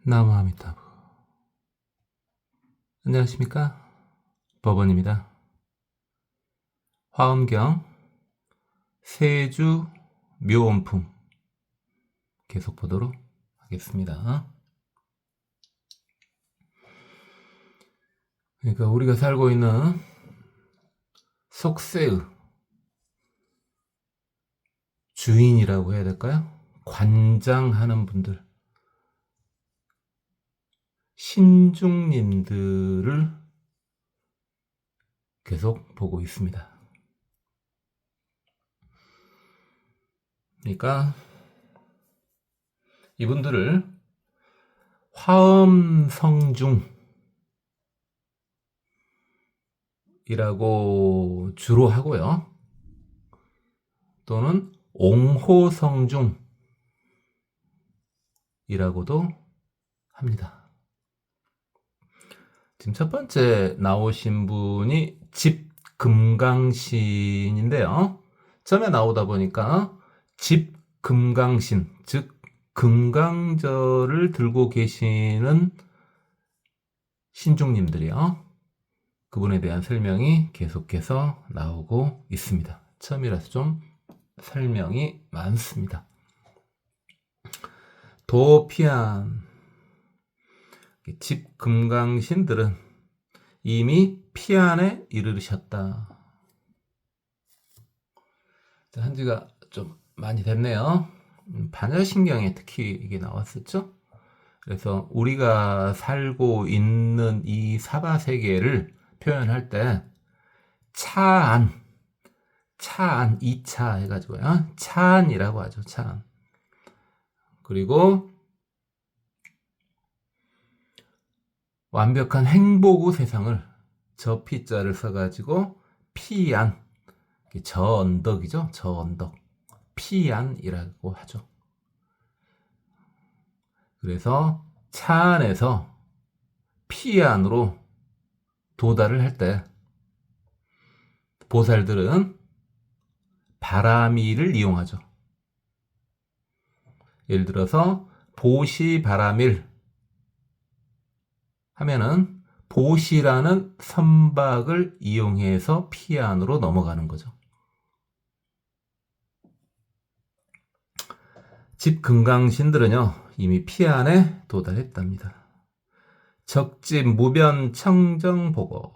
나무아미타부. 안녕하십니까? 법원입니다. 화엄경 세주 묘원품 계속 보도록 하겠습니다. 그러니까 우리가 살고 있는 속세의 주인이라고 해야 될까요? 관장하는 분들, 신중님들을 계속 보고 있습니다. 그러니까 이분들을 화엄성중이라고 주로 하고요. 또는 옹호성중이라고도 합니다. 지금 첫 번째 나오신 분이 집금강신인데요. 처음에 나오다 보니까 집금강신, 즉 금강절을 들고 계시는 신중님들이요. 그분에 대한 설명이 계속해서 나오고 있습니다. 처음이라서 좀 설명이 많습니다. 도피안 집금강신들은 이미 피안에 이르르셨다. 한지가 좀 많이 됐네요. 반야신경에 특히 이게 나왔었죠. 그래서 우리가 살고 있는 이 사바세계를 표현할 때 차안, 2차 해가지고요. 차안이라고 하죠. 차안. 그리고 완벽한 행복의 세상을 저 피자를 써가지고 피안, 저 언덕이죠. 저 언덕. 피안이라고 하죠. 그래서 차 안에서 피안으로 도달을 할 때 보살들은 바라미를 이용하죠. 예를 들어서 보시바라밀 하면은 보시라는 선박을 이용해서 피안으로 넘어가는 거죠. 집금강신들은요 이미 피안에 도달했답니다. 적집 무변 청정보고,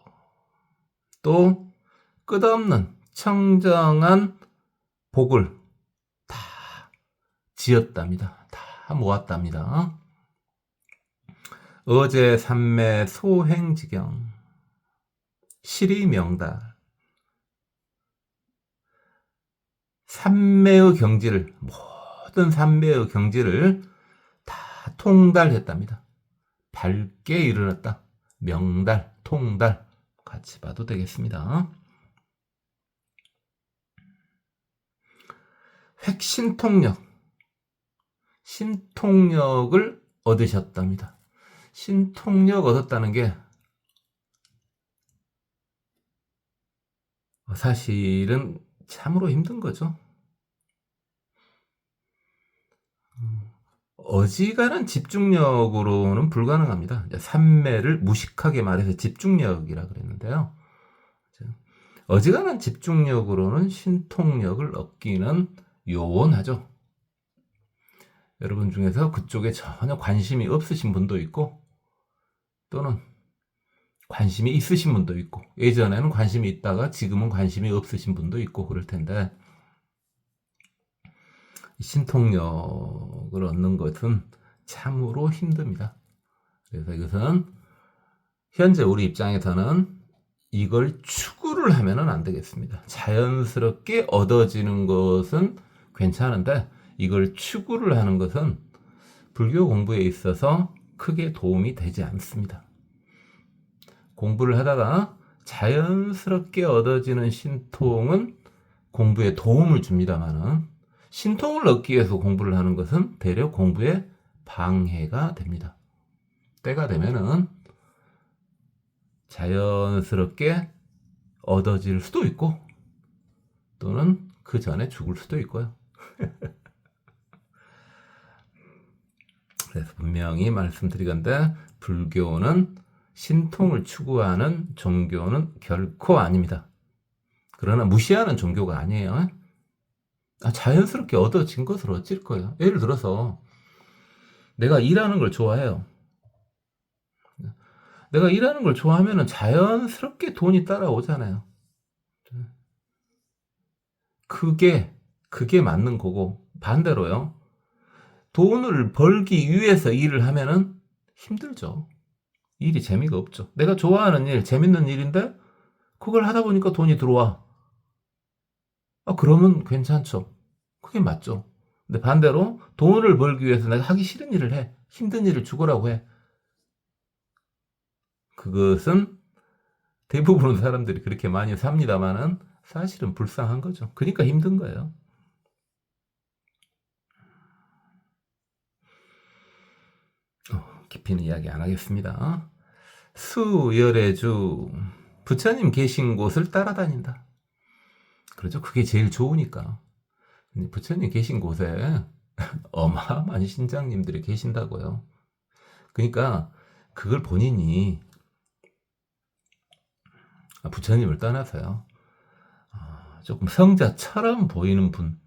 또 끝없는 청정한 복을 다 지었답니다. 다 모았답니다. 어제 삼매 소행지경, 시리명달, 삼매의 경지를, 모든 삼매의 경지를 다 통달했답니다. 밝게 이르렀다. 명달, 통달 같이 봐도 되겠습니다. 획신통력, 신통력을 얻으셨답니다. 신통력 얻었다는 게 사실은 참으로 힘든 거죠. 어지간한 집중력으로는 불가능합니다. 삼매를 무식하게 말해서 집중력이라 그랬는데요. 어지간한 집중력으로는 신통력을 얻기는 요원하죠. 여러분 중에서 그쪽에 전혀 관심이 없으신 분도 있고, 또는 관심이 있으신 분도 있고, 예전에는 관심이 있다가 지금은 관심이 없으신 분도 있고 그럴 텐데, 신통력을 얻는 것은 참으로 힘듭니다. 그래서 이것은 현재 우리 입장에서는 이걸 추구를 하면은 안 되겠습니다. 자연스럽게 얻어지는 것은 괜찮은데 이걸 추구를 하는 것은 불교 공부에 있어서 크게 도움이 되지 않습니다. 공부를 하다가 자연스럽게 얻어지는 신통은 공부에 도움을 줍니다만은, 신통을 얻기 위해서 공부를 하는 것은 대려 공부에 방해가 됩니다. 때가 되면은 자연스럽게 얻어질 수도 있고, 또는 그 전에 죽을 수도 있고요. 그래서 분명히 말씀드리건대 불교는 신통을 추구하는 종교는 결코 아닙니다. 그러나 무시하는 종교가 아니에요. 자연스럽게 얻어진 것을 어찔 거예요. 예를 들어서 내가 일하는 걸 좋아해요. 내가 일하는 걸 좋아하면 자연스럽게 돈이 따라오잖아요. 그게 맞는 거고, 반대로요. 돈을 벌기 위해서 일을 하면은 힘들죠. 일이 재미가 없죠. 내가 좋아하는 일, 재밌는 일인데 그걸 하다 보니까 돈이 들어와. 그러면 괜찮죠. 그게 맞죠. 근데 반대로 돈을 벌기 위해서 내가 하기 싫은 일을 해. 힘든 일을 죽으라고 해. 그것은 대부분의 사람들이 그렇게 많이 삽니다만은 사실은 불쌍한 거죠. 그러니까 힘든 거예요. 깊이는 이야기 안 하겠습니다. 수열애주, 부처님 계신 곳을 따라다닌다. 그렇죠. 그게 제일 좋으니까. 부처님 계신 곳에 어마어마한 신장님들이 계신다고요. 그러니까 그걸 본인이 부처님을 떠나서요. 조금 성자처럼 보이는 분,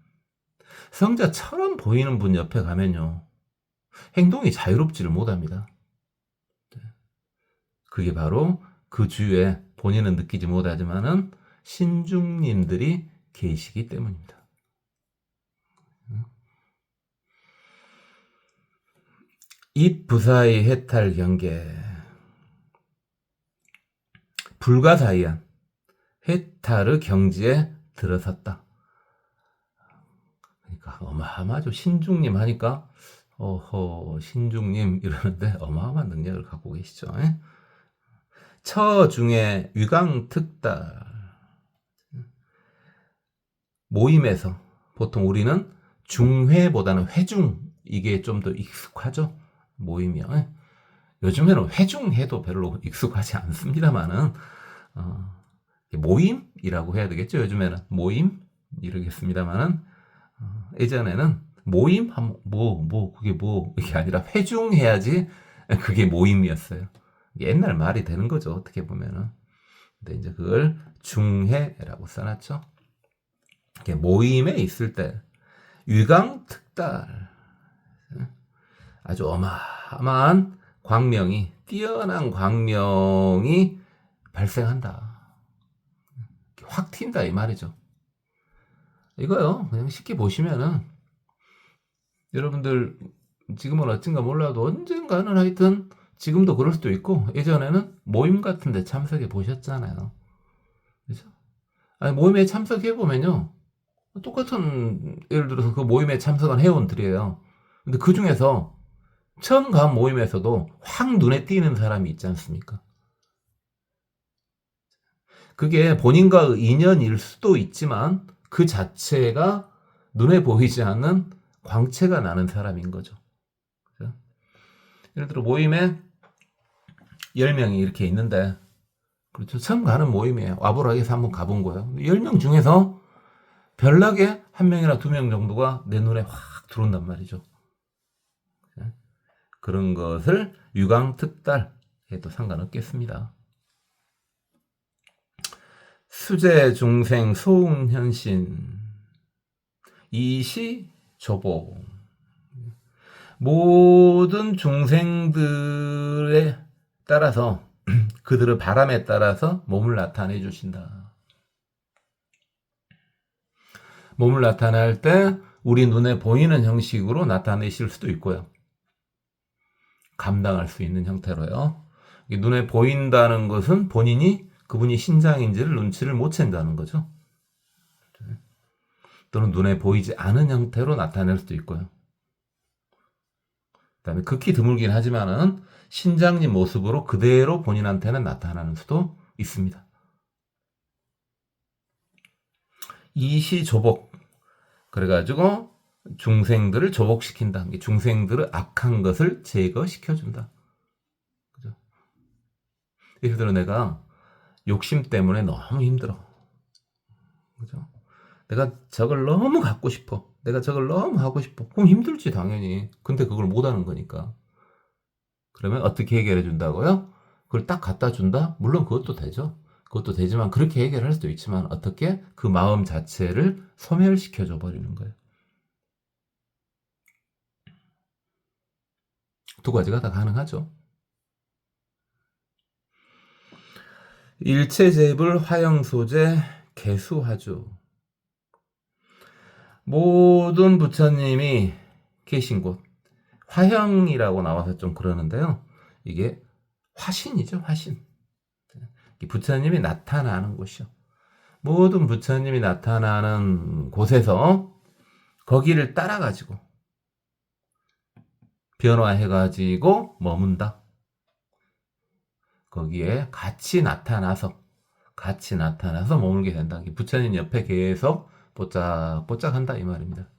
성자처럼 보이는 분 옆에 가면요. 행동이 자유롭지를 못합니다. 그게 바로 그 주위에 본인은 느끼지 못하지만은 신중님들이 계시기 때문입니다. 입부사의 해탈 경계, 불가사의한 해탈의 경지에 들어섰다. 그러니까 어마어마하죠. 신중님 하니까 신중님 이러는데 어마어마한 능력을 갖고 계시죠. 처 중에 위강특달, 모임에서 보통 우리는 중회보다는 회중, 이게 좀 더 익숙하죠. 모임이요. 요즘에는 회중해도 별로 익숙하지 않습니다만은 모임이라고 해야 되겠죠. 요즘에는 모임 이러겠습니다만은 예전에는 모임 그게 이게 아니라 회중해야지 그게 모임이었어요. 옛날 말이 되는 거죠. 어떻게 보면은. 근데 이제 그걸 중회라고 써놨죠. 모임에 있을 때 위강특달, 아주 어마어마한 광명이, 뛰어난 광명이 발생한다. 확 튄다 이 말이죠. 이거요, 그냥 쉽게 보시면은 여러분들 지금은 어쩐가 몰라도 언젠가는 하여튼 지금도 그럴 수도 있고 예전에는 모임 같은 데 참석해 보셨잖아요. 그렇죠? 아니, 모임에 참석해 보면요, 똑같은, 예를 들어서 그 모임에 참석한 회원들이에요. 근데 그 중에서 처음 간 모임에서도 확 눈에 띄는 사람이 있지 않습니까? 그게 본인과의 인연일 수도 있지만 그 자체가 눈에 보이지 않는 광채가 나는 사람인 거죠. 그죠? 예를 들어 모임에 10명이 이렇게 있는데, 그렇죠. 처음 가는 모임이에요. 와보라기에서 한번 가본 거예요. 10명 중에서 별나게 1명이나 2명 정도가 내 눈에 확 들어온단 말이죠. 그런 것을 유광특달 해도 상관없겠습니다. 수제 중생 소음현신, 이시조보, 모든 중생들에 따라서 그들의 바람에 따라서 몸을 나타내 주신다. 몸을 나타낼 때 우리 눈에 보이는 형식으로 나타내실 수도 있고요. 감당할 수 있는 형태로요. 눈에 보인다는 것은 본인이 그분이 신장인지를 눈치를 못 챈다는 거죠. 또는 눈에 보이지 않은 형태로 나타낼 수도 있고요. 그다음에 극히 드물긴 하지만은 신장님 모습으로 그대로 본인한테는 나타나는 수도 있습니다. 이시조복, 그래가지고 중생들을 조복시킨다. 중생들의 악한 것을 제거시켜준다. 그죠? 예를 들어 내가 욕심 때문에 너무 힘들어. 그죠? 내가 저걸 너무 갖고 싶어. 내가 저걸 너무 하고 싶어. 그럼 힘들지, 당연히. 근데 그걸 못 하는 거니까. 그러면 어떻게 해결해 준다고요? 그걸 딱 갖다 준다? 물론 그것도 되죠. 그것도 되지만 그렇게 해결할 수도 있지만 어떻게? 그 마음 자체를 소멸시켜 줘 버리는 거예요. 두 가지가 다 가능하죠. 일체재불 화영소재 개수화주. 모든 부처님이 계신 곳. 화형이라고 나와서 좀 그러는데요. 이게 화신이죠, 화신. 부처님이 나타나는 곳이요. 모든 부처님이 나타나는 곳에서 거기를 따라가지고 변화해가지고 머문다. 거기에 같이 나타나서 머물게 된다. 부처님 옆에 계속 뽀짝뽀짝 한다 이 말입니다.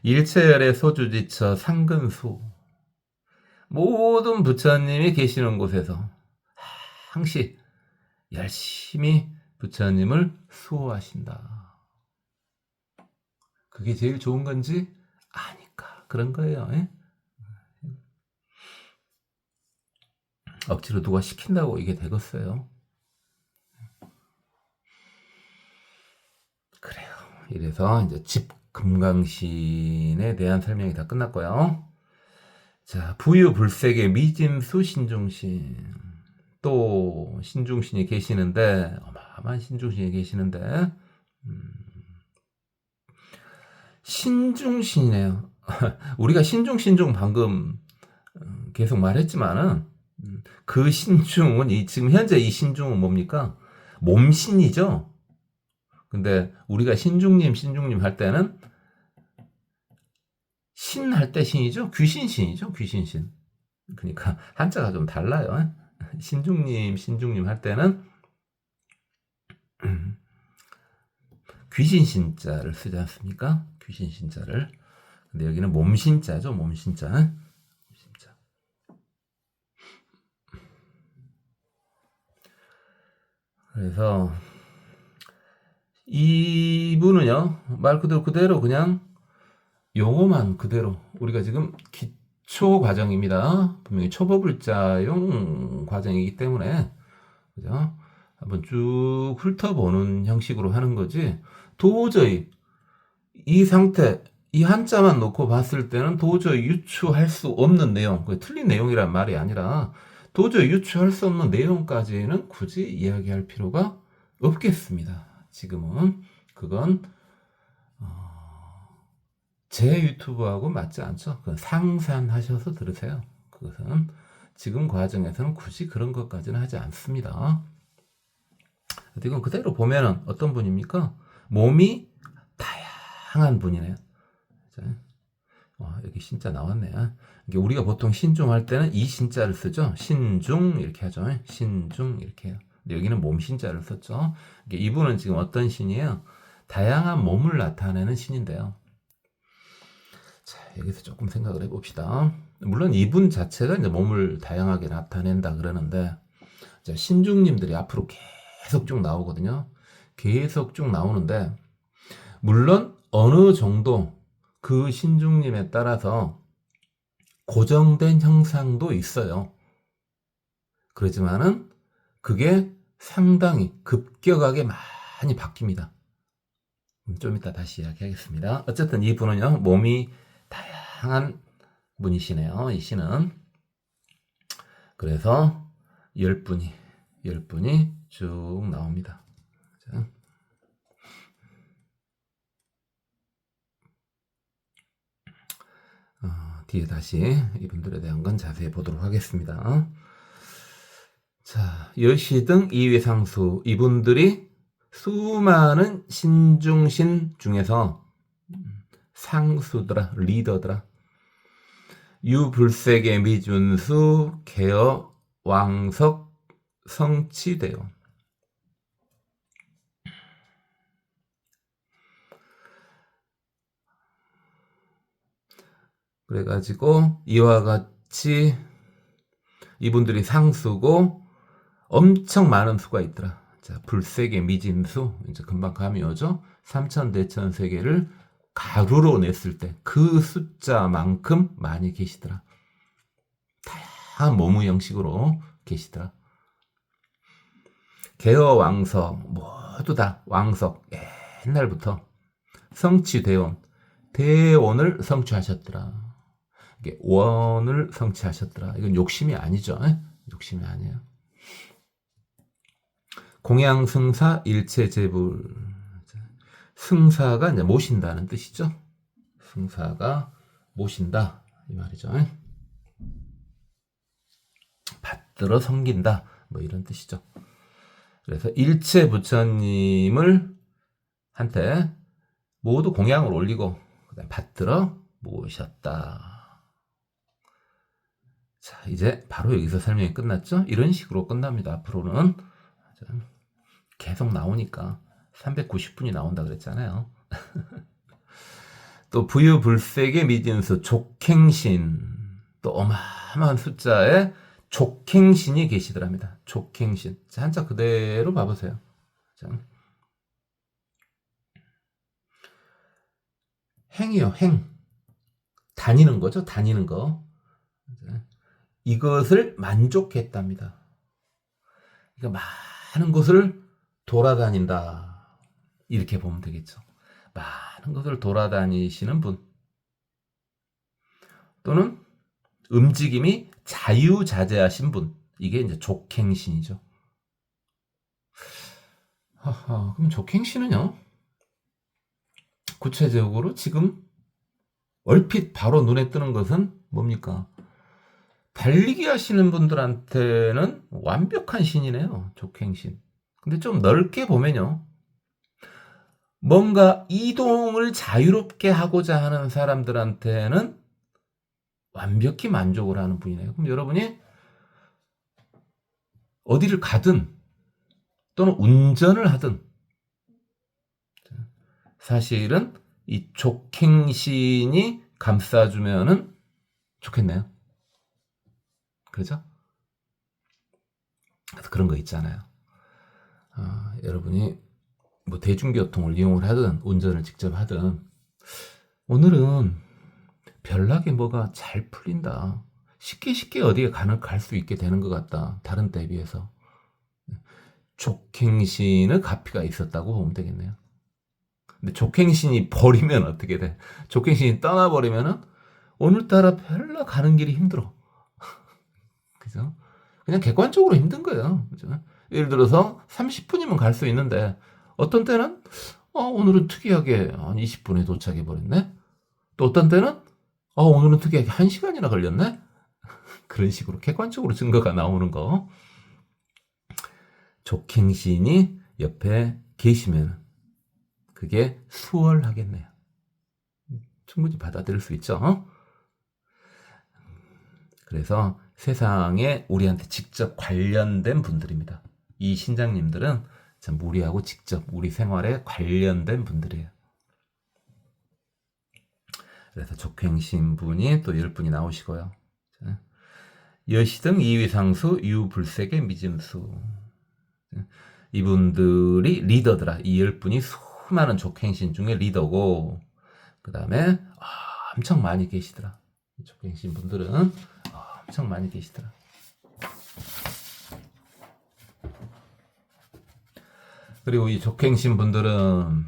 일체열의 소주지처 상근수. 모든 부처님이 계시는 곳에서 항시 열심히 부처님을 수호하신다. 그게 제일 좋은 건지 아니까 그런 거예요. 에? 억지로 누가 시킨다고 이게 되겠어요? 그래요. 이래서 이제 집금강신에 대한 설명이 다 끝났고요. 자, 부유불색의 미짐수 신중신. 또 신중신이 계시는데 어마어마한 신중신이 계시는데 신중신이네요. 우리가 신중 방금 계속 말했지만은 그 신중은 지금 현재 이 신중은 뭡니까? 몸신이죠. 근데 우리가 신중님 할 때는 신 할 때 신이죠. 귀신신이죠. 귀신신. 그러니까 한자가 좀 달라요. 신중님 할 때는 귀신신자를 쓰지 않습니까? 귀신신자를. 근데 여기는 몸신자죠. 몸신자. 그래서 이분은요, 말 그대로 그냥 용어만 그대로 우리가 지금 기초 과정입니다. 분명히 초보불자용 과정이기 때문에 그죠? 한번 쭉 훑어보는 형식으로 하는 거지. 도저히 이 상태, 이 한자만 놓고 봤을 때는 도저히 유추할 수 없는 내용, 틀린 내용이란 말이 아니라 도저히 유추할 수 없는 내용까지는 굳이 이야기할 필요가 없겠습니다. 지금은 그건 제 유튜브하고 맞지 않죠. 그건 상산하셔서 들으세요. 그것은 지금 과정에서는 굳이 그런 것까지는 하지 않습니다. 이건 그대로 보면은 어떤 분입니까? 몸이 다양한 분이네요. 여기 신자 나왔네. 우리가 보통 신중할 때는 이 신자를 쓰죠. 신중 이렇게 하죠. 신중 이렇게 해요. 근데 여기는 몸신자를 썼죠. 이분은 지금 어떤 신이에요? 다양한 몸을 나타내는 신인데요. 자, 여기서 조금 생각을 해봅시다. 물론 이분 자체가 이제 몸을 다양하게 나타낸다 그러는데, 신중님들이 앞으로 계속 쭉 나오거든요. 계속 쭉 나오는데, 물론 어느 정도 그 신중님에 따라서 고정된 형상도 있어요. 그렇지만은 그게 상당히 급격하게 많이 바뀝니다. 좀 이따 다시 이야기하겠습니다. 어쨌든 이분은요, 몸이 다양한 분이시네요. 이 씨는. 그래서 10분이 쭉 나옵니다. 자. 뒤에 다시 이분들에 대한 건 자세히 보도록 하겠습니다. 자, 여시등 이회상수. 이분들이 수많은 신중신 중에서 상수더라, 리더더라. 유불색의 미준수, 개어, 왕석, 성치대요. 그래가지고 이와 같이 이분들이 상수고 엄청 많은 수가 있더라. 자, 불세계 미짐수, 이제 금방 감이 오죠? 삼천대천세계를 가루로 냈을 때 그 숫자만큼 많이 계시더라. 다양한 모무 형식으로 계시더라. 개어왕석 모두 다 왕석 옛날부터 성취대원 대원을 성취하셨더라. 이게 원을 성취하셨더라. 이건 욕심이 아니죠. 욕심이 아니에요. 공양승사 일체재불. 승사가 이제 모신다는 뜻이죠. 승사가 모신다 이 말이죠. 받들어 섬긴다 뭐 이런 뜻이죠. 그래서 일체 부처님을 한테 모두 공양을 올리고 그다음 받들어 모셨다. 자, 이제 바로 여기서 설명이 끝났죠? 이런 식으로 끝납니다. 앞으로는 계속 나오니까 390분이 나온다 그랬잖아요. 또 부유불색의 미진수 족행신, 또 어마어마한 숫자의 족행신이 계시더랍니다. 족행신. 자, 한자 그대로 봐보세요. 자. 행이요, 행. 다니는 거죠, 다니는 거. 이것을 만족했답니다. 그러니까 많은 곳을 돌아다닌다. 이렇게 보면 되겠죠. 많은 곳을 돌아다니시는 분. 또는 움직임이 자유자재하신 분. 이게 이제 족행신이죠. 그럼 족행신은요? 구체적으로 지금 얼핏 바로 눈에 뜨는 것은 뭡니까? 달리기 하시는 분들한테는 완벽한 신이네요. 족행신. 근데 좀 넓게 보면요. 뭔가 이동을 자유롭게 하고자 하는 사람들한테는 완벽히 만족을 하는 분이네요. 그럼 여러분이 어디를 가든 또는 운전을 하든 사실은 이 족행신이 감싸주면은 좋겠네요. 그죠? 그래서 그런 거 있잖아요. 여러분이 뭐 대중교통을 이용을 하든 운전을 직접 하든 오늘은 별나게 뭐가 잘 풀린다. 쉽게 어디에 갈 수 있게 되는 것 같다. 다른 때에 비해서. 족행신의 가피가 있었다고 보면 되겠네요. 근데 족행신이 버리면 어떻게 돼? 족행신이 떠나버리면은 오늘따라 별로 가는 길이 힘들어. 그죠? 그냥 객관적으로 힘든 거예요. 그죠? 예를 들어서 30분이면 갈 수 있는데 어떤 때는 오늘은 특이하게 한 20분에 도착해 버렸네. 또 어떤 때는 오늘은 특이하게 1시간이나 걸렸네. 그런 식으로 객관적으로 증거가 나오는 거. 족행신이 옆에 계시면 그게 수월하겠네요. 충분히 받아들일 수 있죠. 그래서 세상에 우리한테 직접 관련된 분들입니다. 이 신장님들은 참 우리하고 직접 우리 생활에 관련된 분들이에요. 그래서 족행신 분이 또 10분이 나오시고요. 여시등 이위상수 유불색의 미짐수. 이분들이 리더더라. 이 10분이 수많은 족행신 중에 리더고 그 다음에 엄청 많이 계시더라. 족행신 분들은 엄청 많이 계시더라. 그리고 이 족행신 분들은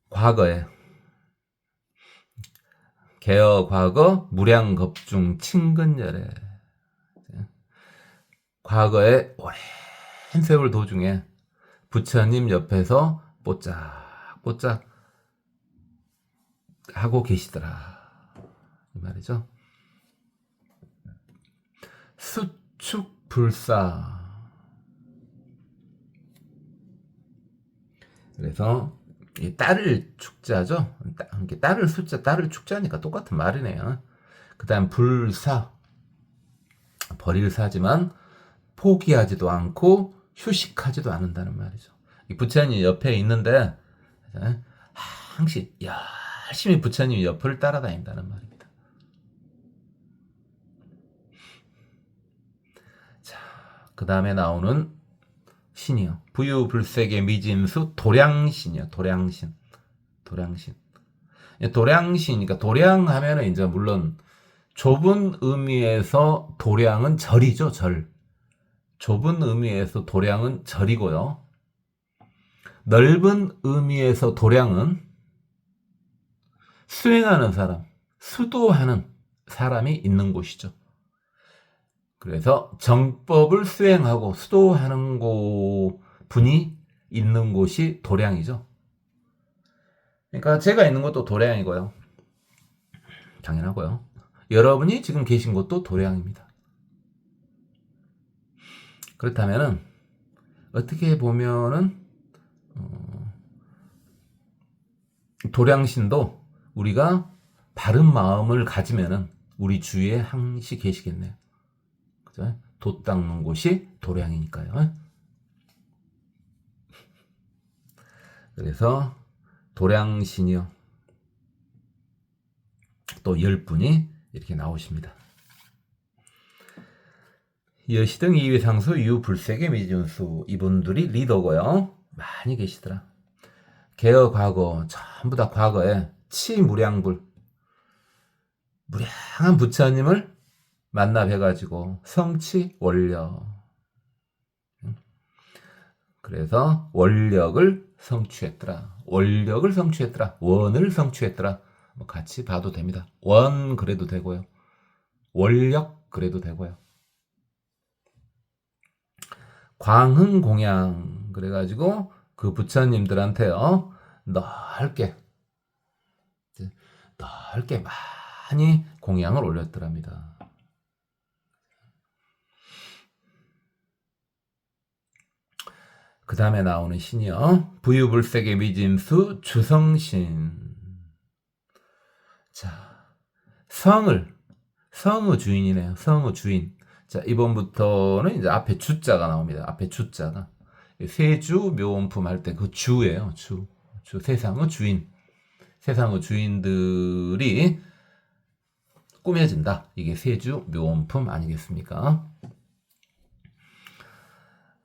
과거에 개어 과거 무량겁중 친근열애 과거에 오랜 세월 도중에 부처님 옆에서 뽀짝뽀짝 하고 계시더라 이 말이죠. 수축불사. 그래서 이 딸을 축자죠. 딸을 숫자, 딸을 축자니까 똑같은 말이네요. 그 다음 불사. 버릴 사지만 포기하지도 않고 휴식하지도 않는다는 말이죠. 이 부처님 옆에 있는데 항상 열심히 부처님 옆을 따라다닌다는 말입니다. 자, 그 다음에 나오는 신이요. 부유불색의 미진수 도량신이요. 도량신. 도량신. 도량신이니까 도량하면은 이제 물론 좁은 의미에서 도량은 절이죠. 절. 좁은 의미에서 도량은 절이고요. 넓은 의미에서 도량은 수행하는 사람, 수도하는 사람이 있는 곳이죠. 그래서 정법을 수행하고 수도하는 분이 있는 곳이 도량이죠. 그러니까 제가 있는 곳도 도량이고요. 당연하고요. 여러분이 지금 계신 곳도 도량입니다. 그렇다면은 어떻게 보면은 도량신도 우리가 바른 마음을 가지면은 우리 주위에 항시 계시겠네요. 그죠? 돛 닦는 곳이 도량이니까요. 그래서 도량신이요. 또 10분이 이렇게 나오십니다. 여시등 이위상수 유불색의 미진수 이분들이 리더고요. 많이 계시더라. 개어 과거 전부 다 과거에 치무량불 무량한 부처님을 만나 뵈가지고 성치 원력 그래서 원력을 성취했더라. 원력을 성취했더라. 원을 성취했더라. 뭐 같이 봐도 됩니다. 원 그래도 되고요. 원력 그래도 되고요. 광흥공양 그래가지고 그 부처님들한테요 넓게 많이 공양을 올렸더랍니다. 그 다음에 나오는 신이요 부유불색의 미진수 주성신. 자, 성의 주인이네요. 성의 주인. 자, 이번부터는 이제 앞에 주자가 나옵니다. 앞에 주자가. 세주 묘원품 할 때 그 주예요. 주. 세상의 주인. 세상의 주인들이 꾸며진다. 이게 세주 묘원품 아니겠습니까?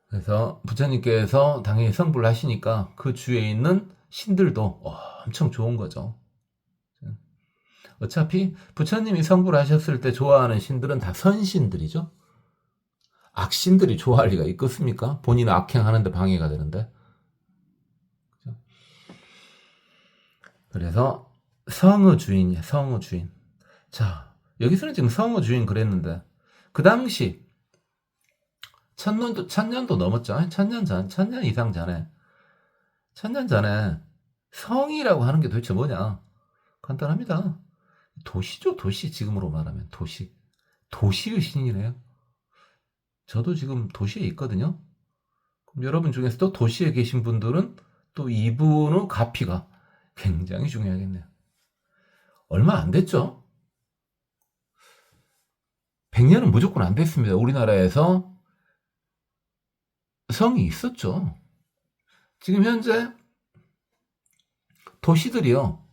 그래서 부처님께서 당연히 성불을 하시니까 그 주에 있는 신들도 엄청 좋은 거죠. 어차피 부처님이 성불을 하셨을 때 좋아하는 신들은 다 선신들이죠. 악신들이 좋아할 리가 있겠습니까? 본인은 악행하는데 방해가 되는데. 그래서 성의 주인이야. 성의 주인. 자, 여기서는 지금 성의 주인 그랬는데 그 당시 천년도 넘었죠. 천년 이상 전에. 천년 전에 성이라고 하는 게 도대체 뭐냐? 간단합니다. 도시죠. 도시. 지금으로 말하면 도시. 도시의 신이래요. 저도 지금 도시에 있거든요. 그럼 여러분 중에서 또 도시에 계신 분들은 또 이분의 가피가 굉장히 중요하겠네요. 얼마 안 됐죠? 100년은 무조건 안 됐습니다. 우리나라에서 성이 있었죠. 지금 현재 도시들이요.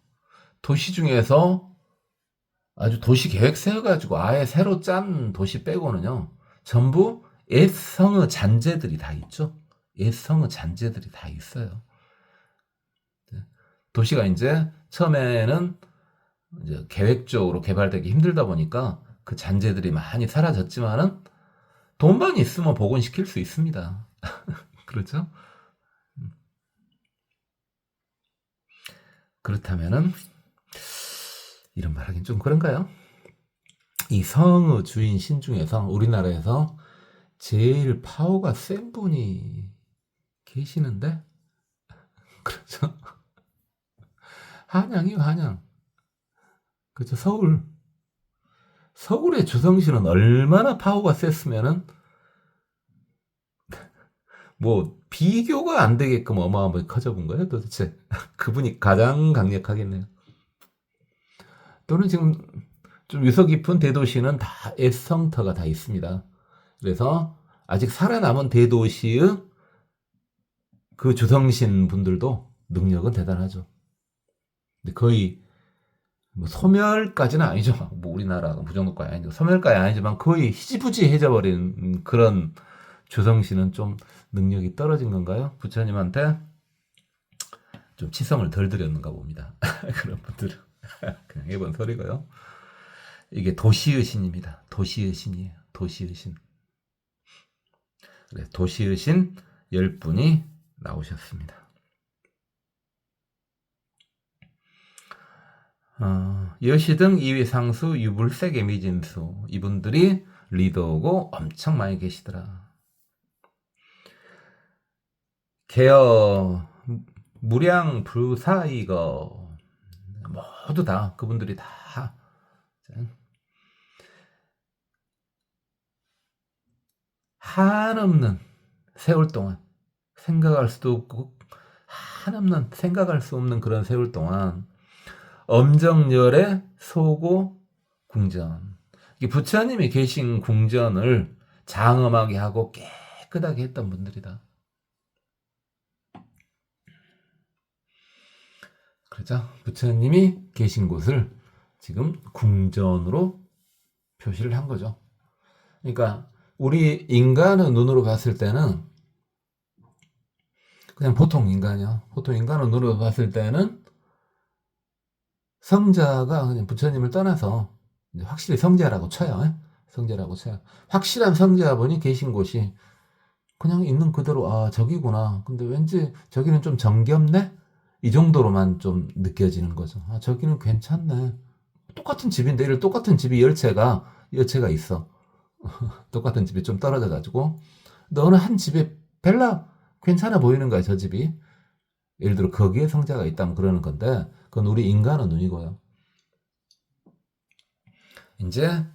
도시 중에서 아주 도시 계획 세워가지고 아예 새로 짠 도시 빼고는요. 전부 옛 성의 잔재들이 다 있죠. 옛 성의 잔재들이 다 있어요. 도시가 이제 처음에는 이제 계획적으로 개발되기 힘들다 보니까 그 잔재들이 많이 사라졌지만은 돈만 있으면 복원시킬 수 있습니다. 그렇죠? 그렇다면은 이런 말 하긴 좀 그런가요? 이 성의 주인 신 중에서 우리나라에서 제일 파워가 센 분이 계시는데 그렇죠? 한양이요. 한양. 그렇죠. 서울의 주성신은 얼마나 파워가 셌으면은 뭐 비교가 안 되게끔 어마어마하게 커져본 거예요 도대체. 그분이 가장 강력하겠네요. 또는 지금 좀 유서 깊은 대도시는 다 애성터가 다 있습니다. 그래서 아직 살아남은 대도시의 그 주성신 분들도 능력은 대단하죠. 근데 거의 뭐 소멸까지는 아니죠. 뭐 우리나라가 무정도까지 아니죠. 소멸까지 아니지만 거의 희지부지해져 버린 그런 조성씨는 좀 능력이 떨어진 건가요? 부처님한테 좀 치성을 덜 드렸는가 봅니다. 그런 분들은 그냥 해본 소리고요. 이게 도시의 신입니다. 도시의 신이에요. 도시의 신. 그래, 도시의 신 10분이 나오셨습니다. 여시등, 이위상수, 유불세계 미진수, 이분들이 리더고 엄청 많이 계시더라. 개어 무량 불사이거 모두 다 그분들이 다 한없는 세월 동안 생각할 수도 없고 한없는 생각할 수 없는 그런 세월 동안 엄정열의 소고 궁전, 부처님이 계신 궁전을 장엄하게 하고 깨끗하게 했던 분들이다. 그렇죠? 부처님이 계신 곳을 지금 궁전으로 표시를 한 거죠. 그러니까 우리 인간의 눈으로 봤을 때는 그냥 보통 인간이요. 보통 인간의 눈으로 봤을 때는 성자가 그냥 부처님을 떠나서 확실히 성자라고 쳐요. 성자라고 쳐요. 확실한 성자분이 계신 곳이 그냥 있는 그대로 아 저기구나. 근데 왠지 저기는 좀 정겹네? 이 정도로만 좀 느껴지는 거죠. 아 저기는 괜찮네. 똑같은 집인데 이를 똑같은 집이 열 채가 있어. 똑같은 집이 좀 떨어져 가지고 어느 한 집에 별나 괜찮아 보이는 거야 저 집이. 예를 들어 거기에 성자가 있다면 그러는 건데 그건 우리 인간의 눈이고요. 이제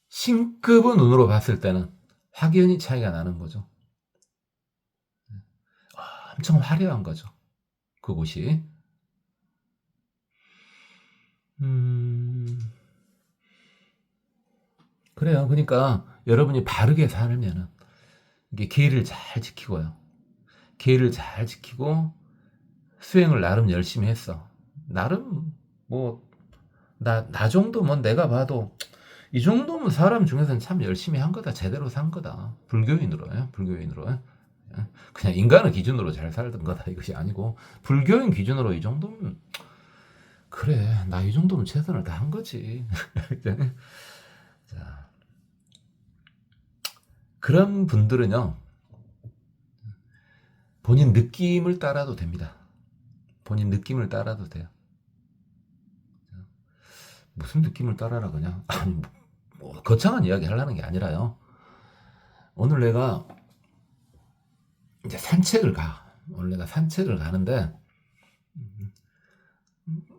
신급의 눈으로 봤을 때는 확연히 차이가 나는 거죠. 엄청 화려한 거죠. 그곳이. 그래요. 그러니까 여러분이 바르게 살면은 이게 계를 잘 지키고요. 계를 잘 지키고 수행을 나름 열심히 했어. 나름 뭐 나 정도면 내가 봐도 이 정도면 사람 중에서는 참 열심히 한 거다. 제대로 산 거다. 불교인으로요. 불교인으로. 그냥 인간의 기준으로 잘 살던 거다. 이것이 아니고 불교인 기준으로 이 정도면 그래. 나 이 정도면 최선을 다한 거지. 자, 그런 분들은요. 본인 느낌을 따라도 됩니다. 본인 느낌을 따라도 돼요. 무슨 느낌을 따라라 그냥 아니 뭐 거창한 이야기 하려는 게 아니라요. 오늘 내가 이제 산책을 가. 오늘 내가 산책을 가는데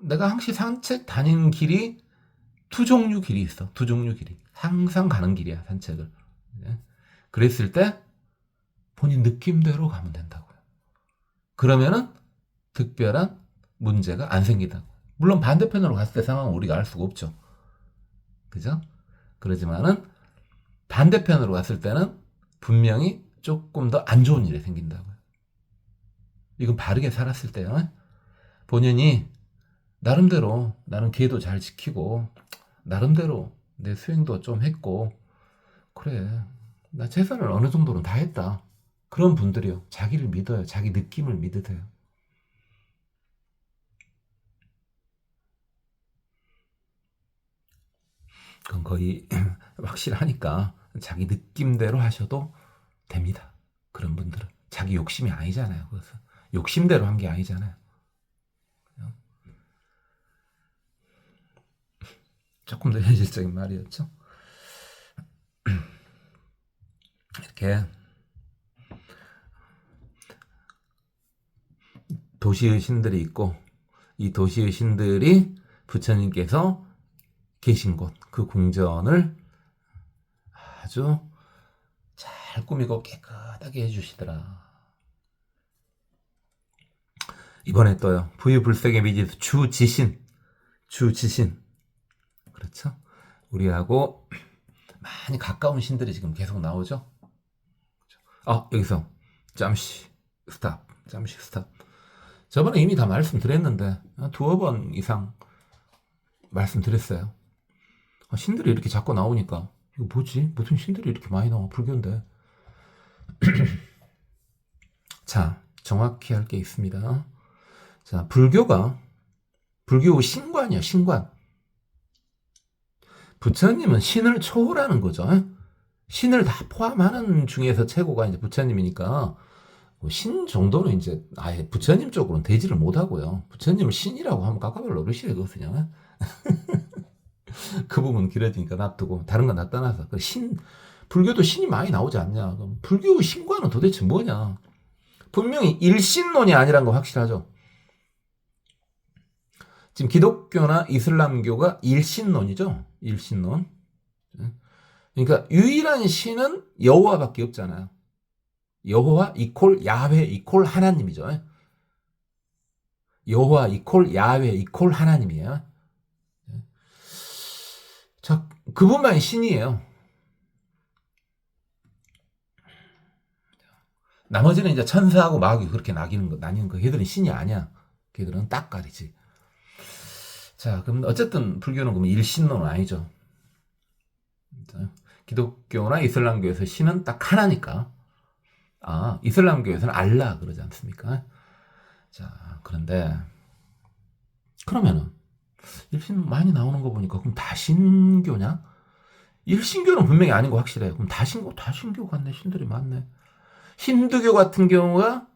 내가 항상 산책 다니는 길이 두 종류 길이 있어. 두 종류 길이. 항상 가는 길이야 산책을. 그랬을 때 본인 느낌대로 가면 된다고요. 그러면은 특별한 문제가 안 생기다고. 물론 반대편으로 갔을 때 상황은 우리가 알 수가 없죠. 그죠? 그러지만은 반대편으로 갔을 때는 분명히 조금 더 안 좋은 일이 생긴다고요. 이건 바르게 살았을 때요. 본인이 나름대로 나는 계도 잘 지키고 나름대로 내 수행도 좀 했고 그래 나 최선을 어느 정도는 다 했다. 그런 분들이요. 자기를 믿어요. 자기 느낌을 믿으세요. 그건 거의 확실하니까 자기 느낌대로 하셔도 됩니다. 그런 분들은 자기 욕심이 아니잖아요. 그래서 욕심대로 한 게 아니잖아요. 조금 더 현실적인 말이었죠. 이렇게 도시의 신들이 있고 이 도시의 신들이 부처님께서 계신 곳, 그 궁전을 아주 잘 꾸미고 깨끗하게 해주시더라. 이번에 또요. 부유불색의 미지수 주지신. 그렇죠? 우리하고 많이 가까운 신들이 지금 계속 나오죠? 여기서 잠시 스탑. 저번에 이미 다 말씀드렸는데 두어 번 이상 말씀드렸어요. 신들이 이렇게 자꾸 나오니까 이거 뭐지? 무슨 신들이 이렇게 많이 나와? 불교인데. 자, 정확히 할 게 있습니다. 자, 불교 신관이야, 신관. 부처님은 신을 초월하는 거죠. 신을 다 포함하는 중에서 최고가 이제 부처님이니까 신 정도는 이제 아예 부처님 쪽으로는 되지를 못하고요. 부처님을 신이라고 하면 깎아볼 어르시거든요. 그 부분 길어지니까 놔두고 다른 건 다 떠나서 불교도 신이 많이 나오지 않냐. 그럼 불교 신과는 도대체 뭐냐. 분명히 일신론이 아니란 거 확실하죠. 지금 기독교나 이슬람교가 일신론이죠. 일신론. 그러니까 유일한 신은 여호와밖에 없잖아요. 여호와 이콜 야훼 이콜 하나님이죠. 여호와 이콜 야훼 이콜 하나님이에요. 자, 그분만이 신이에요. 나머지는 이제 천사하고 마귀 그렇게 나뉘는 거. 걔들은 신이 아니야. 걔들은 딱가리지. 자, 그럼 어쨌든 불교는 그럼 일신론은 아니죠. 기독교나 이슬람교에서 신은 딱 하나니까. 아, 이슬람교에서는 알라 그러지 않습니까? 자, 그런데 그러면은 일신 많이 나오는 거 보니까 그럼 다신교냐? 일신교는 분명히 아닌 거 확실해요. 그럼 다신교 같네. 신들이 많네. 힌두교 같은 경우가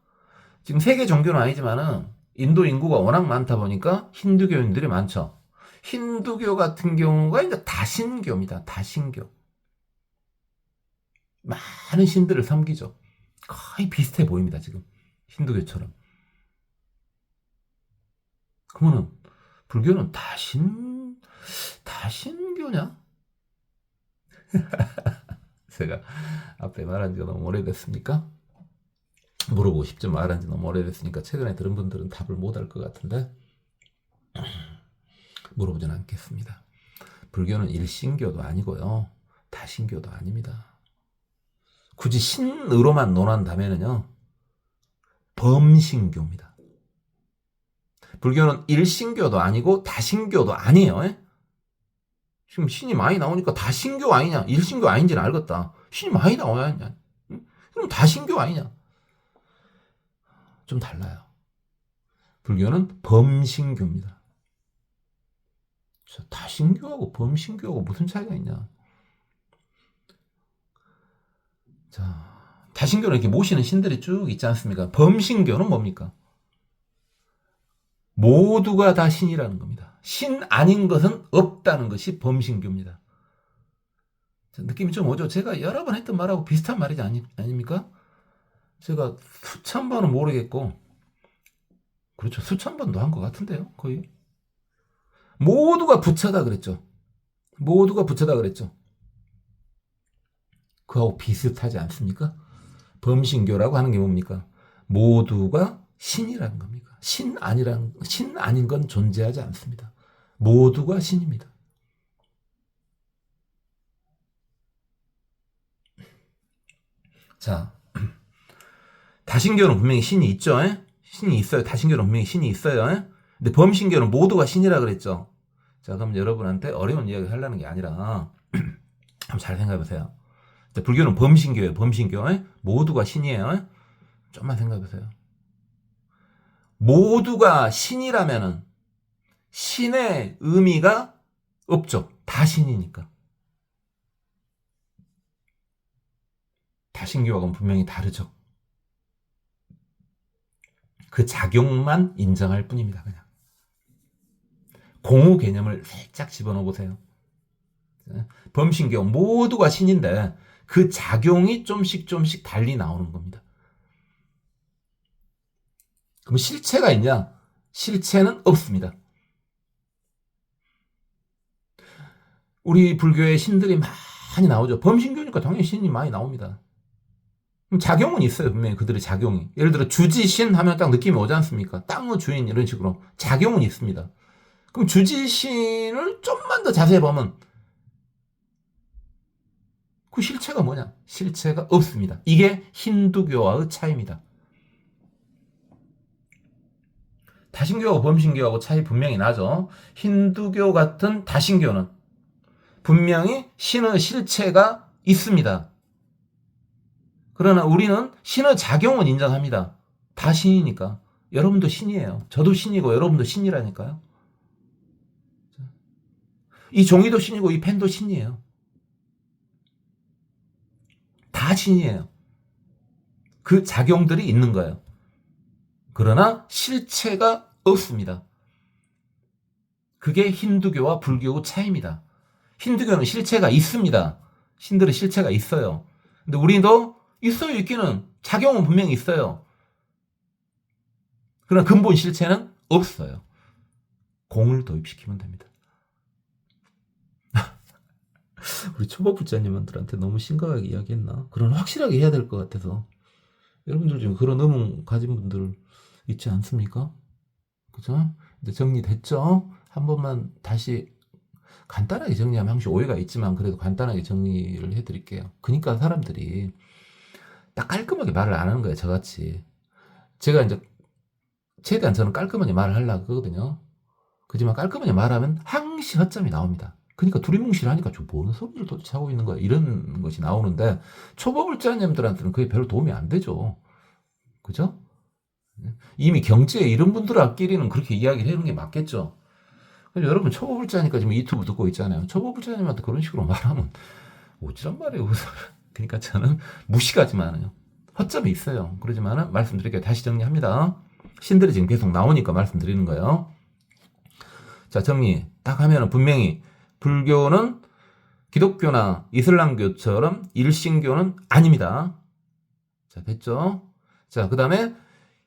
지금 세계 종교는 아니지만은 인도 인구가 워낙 많다 보니까 힌두교인들이 많죠. 힌두교 같은 경우가 이제 다신교입니다. 다신교. 많은 신들을 섬기죠. 거의 비슷해 보입니다. 지금 힌두교처럼. 그러면은 불교는 다신교냐? 제가 앞에 말한 지가 너무 오래됐습니까? 물어보고 싶죠. 말한 지 너무 오래됐으니까 최근에 들은 분들은 답을 못 할 것 같은데 물어보진 않겠습니다. 불교는 일신교도 아니고요. 다신교도 아닙니다. 굳이 신으로만 논한다면은요. 범신교입니다. 불교는 일신교도 아니고 다신교도 아니에요. 지금 신이 많이 나오니까 다신교 아니냐, 일신교 아닌지는 알겠다. 신이 많이 나와야 하냐. 그럼 다신교 아니냐. 좀 달라요. 불교는 범신교입니다. 다신교하고 범신교하고 무슨 차이가 있냐. 자, 다신교는 이렇게 모시는 신들이 쭉 있지 않습니까? 범신교는 뭡니까? 모두가 다 신이라는 겁니다. 신 아닌 것은 없다는 것이 범신교입니다. 느낌이 좀 오죠? 제가 여러 번 했던 말하고 비슷한 말이지 아닙니까? 제가 수천 번은 모르겠고, 그렇죠. 수천 번도 한 것 같은데요, 거의. 모두가 부처다 그랬죠. 모두가 부처다 그랬죠. 그하고 비슷하지 않습니까? 범신교라고 하는 게 뭡니까? 모두가 신이라는 겁니까? 신 아닌 건 존재하지 않습니다. 모두가 신입니다. 자, 다신교는 분명히 신이 있죠. 신이 있어요. 다신교는 분명히 신이 있어요. 근데 범신교는 모두가 신이라 그랬죠. 자, 그럼 여러분한테 어려운 이야기 하려는 게 아니라 한번 잘 생각해 보세요. 불교는 범신교예요. 범신교. 모두가 신이에요. 좀만 생각해 보세요. 모두가 신이라면은 신의 의미가 없죠. 다 신이니까. 다신교하고는 분명히 다르죠. 그 작용만 인정할 뿐입니다. 그냥 공후 개념을 살짝 집어넣어 보세요. 범신교 모두가 신인데 그 작용이 좀씩 달리 나오는 겁니다. 그럼 실체가 있냐? 실체는 없습니다. 우리 불교의 신들이 많이 나오죠. 범신교니까 당연히 신이 많이 나옵니다. 그럼 작용은 있어요. 분명히 그들의 작용이. 예를 들어 주지신 하면 딱 느낌이 오지 않습니까? 땅의 주인 이런 식으로 작용은 있습니다. 그럼 주지신을 좀만 더 자세히 보면 그 실체가 뭐냐? 실체가 없습니다. 이게 힌두교와의 차이입니다. 다신교하고 범신교하고 차이 분명히 나죠. 힌두교 같은 다신교는 분명히 신의 실체가 있습니다. 그러나 우리는 신의 작용은 인정합니다. 다 신이니까. 여러분도 신이에요. 저도 신이고 여러분도 신이라니까요. 이 종이도 신이고 이 펜도 신이에요. 다 신이에요. 그 작용들이 있는 거예요. 그러나 실체가 없습니다. 그게 힌두교와 불교의 차이입니다. 힌두교는 실체가 있습니다. 신들의 실체가 있어요. 근데 우리도 있어요, 있기는. 작용은 분명히 있어요. 그러나 근본 실체는 없어요. 공을 도입시키면 됩니다. 우리 초보불자님들한테 너무 심각하게 이야기했나? 그런 확실하게 해야 될 것 같아서. 여러분들 지금 그런 의문 가진 분들 있지 않습니까? 그죠? 이제 정리됐죠? 한 번만 다시 간단하게 정리하면 항상 오해가 있지만 그래도 간단하게 정리를 해드릴게요. 그러니까 사람들이 딱 깔끔하게 말을 안 하는 거예요, 저같이. 제가 이제 최대한 저는 깔끔하게 말을 하려고 하거든요. 그지만 깔끔하게 말하면 항시 허점이 나옵니다. 그러니까 두리뭉실하니까 저 뭔 소리를 도대체 하고 있는 거야 이런 것이 나오는데 초보불자님들한테는 그게 별로 도움이 안 되죠. 그죠? 이미 경지에 이런 분들끼리는 그렇게 이야기를 해주는 게 맞겠죠. 여러분 초보불자니까 지금 유튜브 듣고 있잖아요. 초보불자님한테 그런 식으로 말하면 어찌란 말이에요. 그러니까 저는 무식하지만요. 허점이 있어요. 그러지만은 말씀드릴게요. 다시 정리합니다. 신들이 지금 계속 나오니까 말씀드리는 거예요. 자, 정리 딱 하면은 분명히 불교는 기독교나 이슬람교처럼 일신교는 아닙니다. 자, 됐죠? 자, 그 다음에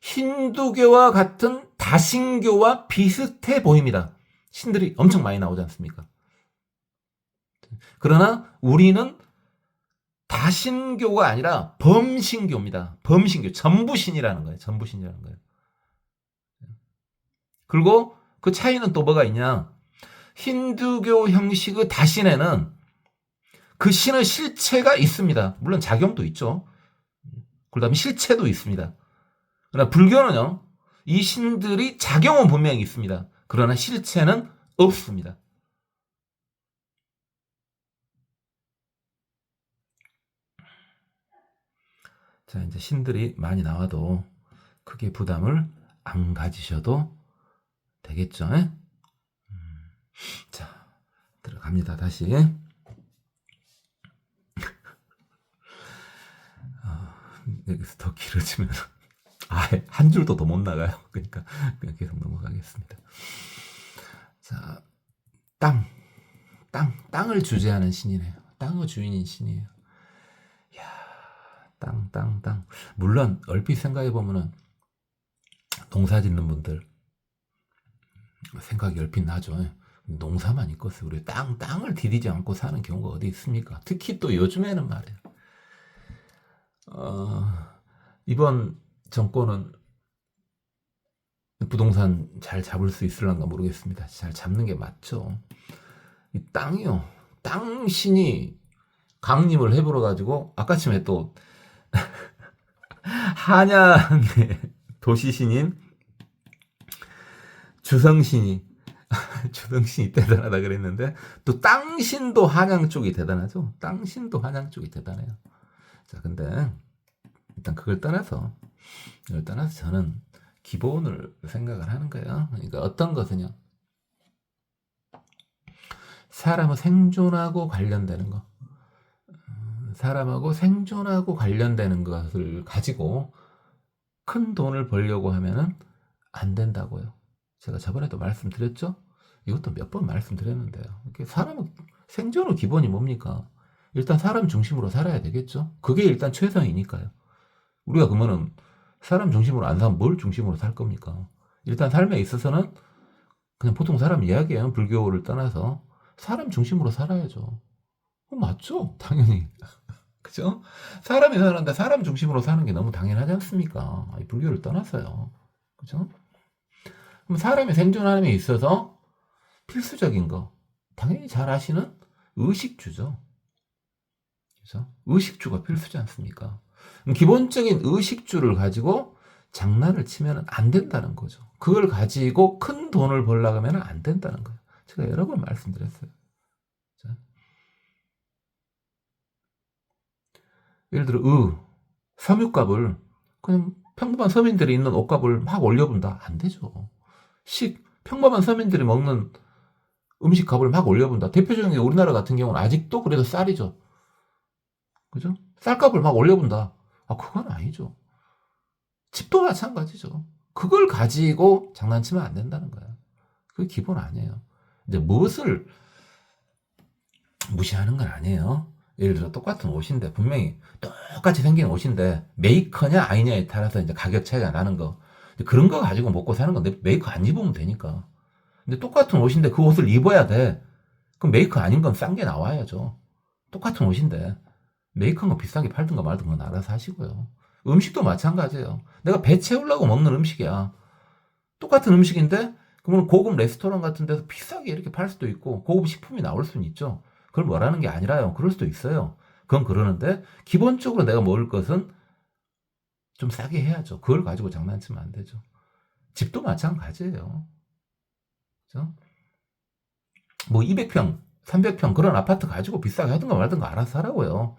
힌두교와 같은 다신교와 비슷해 보입니다. 신들이 엄청 많이 나오지 않습니까? 그러나 우리는 다신교가 아니라 범신교입니다. 범신교. 전부신이라는 거예요. 전부신이라는 거예요. 그리고 그 차이는 또 뭐가 있냐? 힌두교 형식의 다신에는 그 신의 실체가 있습니다. 물론 작용도 있죠. 그 다음에 실체도 있습니다. 그러나 불교는요, 이 신들이 작용은 분명히 있습니다. 그러나 실체는 없습니다. 자, 이제 신들이 많이 나와도 크게 부담을 안 가지셔도 되겠죠? 자, 들어갑니다. 다시. 여기서 더 길어지면 한 줄도 더 못 나가요. 그러니까 그냥 계속 넘어가겠습니다. 자, 땅을 주재하는 신이네요. 땅의 주인인 신이에요. 이야, 땅. 물론 얼핏 생각해 보면은 농사 짓는 분들 생각이 얼핏 나죠. 농사만 있겠어요. 우리 땅을 디디지 않고 사는 경우가 어디 있습니까? 특히 또 요즘에는 말이에요. 이번 정권은 부동산 잘 잡을 수 있을란가 모르겠습니다. 잘 잡는 게 맞죠. 이 땅이요. 땅 신이 강림을 해버려 가지고 아까쯤에 또 한양의 도시신인 주성신이 대단하다 그랬는데 또 땅신도 한양 쪽이 대단하죠. 땅신도 한양 쪽이 대단해요. 자, 근데 일단 그걸 떠나서 저는 기본을 생각을 하는 거예요. 그러니까 어떤 것은요. 사람의 생존하고 관련되는 거. 사람하고 생존하고 관련되는 것을 가지고 큰 돈을 벌려고 하면은 안 된다고요. 제가 저번에도 말씀드렸죠? 이것도 몇 번 말씀드렸는데요. 사람은 생존의 기본이 뭡니까? 일단 사람 중심으로 살아야 되겠죠? 그게 일단 최선이니까요. 우리가 그러면은 사람 중심으로 안 살면 뭘 중심으로 살 겁니까? 일단 삶에 있어서는 그냥 보통 사람 이야기예요. 불교를 떠나서 사람 중심으로 살아야죠. 맞죠? 당연히. 그죠? 사람이 사는데 사람 중심으로 사는 게 너무 당연하지 않습니까? 불교를 떠나서요. 그죠? 그럼 사람이 생존하는 데 있어서 필수적인 거, 당연히 잘 아시는 의식주죠. 그죠? 의식주가 필수지 않습니까? 기본적인 의식주를 가지고 장난을 치면 안 된다는 거죠. 그걸 가지고 큰 돈을 벌려고 하면 안 된다는 거예요. 제가 여러 번 말씀드렸어요. 자. 예를 들어 섬유값을 그냥 평범한 서민들이 있는 옷값을 막 올려본다. 안 되죠. 평범한 서민들이 먹는 음식 값을 막 올려본다. 대표적인 게 우리나라 같은 경우는 아직도 그래도 쌀이죠. 그죠? 쌀값을 막 올려본다. 그건 아니죠. 집도 마찬가지죠. 그걸 가지고 장난치면 안 된다는 거야. 그게 기본 아니에요. 이제 무엇을 무시하는 건 아니에요. 예를 들어 똑같은 옷인데 분명히 똑같이 생긴 옷인데 메이커냐 아니냐에 따라서 이제 가격 차이가 나는 거. 그런 거 가지고 먹고 사는 건데 메이커 안 입으면 되니까. 근데 똑같은 옷인데 그 옷을 입어야 돼. 그럼 메이커 아닌 건 싼 게 나와야죠. 똑같은 옷인데 메이커는 비싸게 팔든가 말든가 알아서 하시고요. 음식도 마찬가지예요. 내가 배 채우려고 먹는 음식이야. 똑같은 음식인데 그러면 고급 레스토랑 같은 데서 비싸게 이렇게 팔 수도 있고 고급 식품이 나올 수는 있죠. 그걸 뭐라는 게 아니라요. 그럴 수도 있어요. 그건 그러는데 기본적으로 내가 먹을 것은 좀 싸게 해야죠. 그걸 가지고 장난치면 안 되죠. 집도 마찬가지예요. 그죠? 뭐 200평, 300평 그런 아파트 가지고 비싸게 하든가 말든가 알아서 하라고요.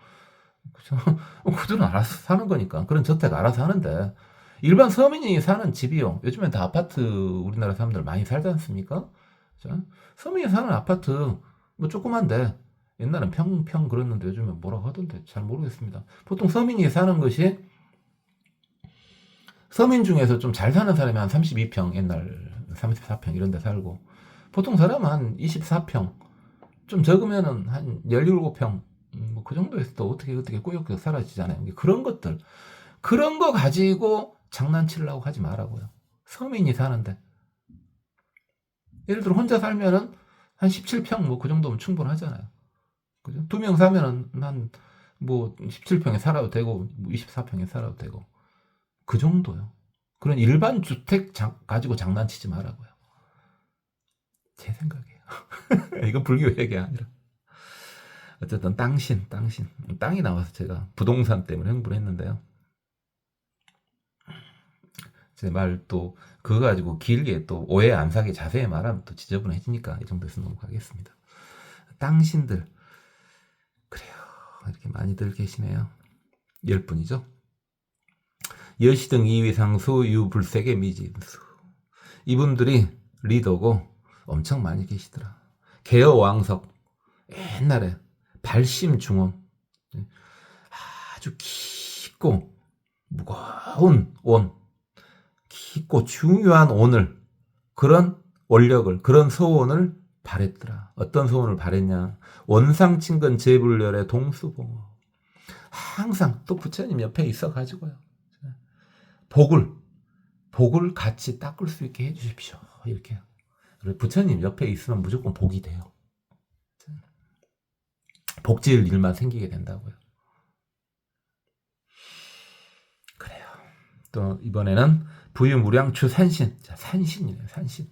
그죠? 그들은 알아서 사는 거니까. 그런 저택 알아서 하는데 일반 서민이 사는 집이요. 요즘엔 다 아파트 우리나라 사람들 많이 살지 않습니까? 그죠? 서민이 사는 아파트 뭐 조그만데 옛날엔 평 그랬는데 요즘엔 뭐라고 하던데 잘 모르겠습니다. 보통 서민이 사는 것이 서민 중에서 좀 잘 사는 사람이 한 32평 옛날 34평 이런 데 살고 보통 사람은 한 24평 좀 적으면은 한 17평 뭐 그 정도에서 또 어떻게 꾸역꾸역 사라지잖아요. 그런 거 가지고 장난치려고 하지 말라고요. 서민이 사는데 예를 들어 혼자 살면은 한 17평 뭐 그 정도면 충분하잖아요. 그죠? 2명 사면은 한 뭐 17평에 살아도 되고 24평에 살아도 되고 그 정도요. 그런 일반 주택 가지고 장난치지 말라고요. 제 생각이에요. 이건 불교 얘기가 아니라. 어쨌든 땅신. 땅이 나와서 제가 부동산 때문에 흥분했는데요. 제 말 또 그거 가지고 길게 또 오해 안 사게 자세히 말하면 또 지저분해지니까 이 정도에서 넘어가겠습니다. 땅신들 그래요. 이렇게 많이들 계시네요. 10분이죠. 여시등 2위 상수 유불색의 미진수. 이분들이 리더고 엄청 많이 계시더라. 개어왕석 옛날에 발심중원 아주 깊고 무거운 온 깊고 중요한 온을 그런 원력을 그런 소원을 바랬더라. 어떤 소원을 바랬냐. 원상친근 제불렬의 동수봉어. 항상 또 부처님 옆에 있어 가지고요. 복을 같이 닦을 수 있게 해주십시오. 이렇게. 부처님 옆에 있으면 무조건 복이 돼요. 복지을 일만 생기게 된다고요. 그래요. 또 이번에는 부유무량추 산신. 자, 산신이네요. 산신.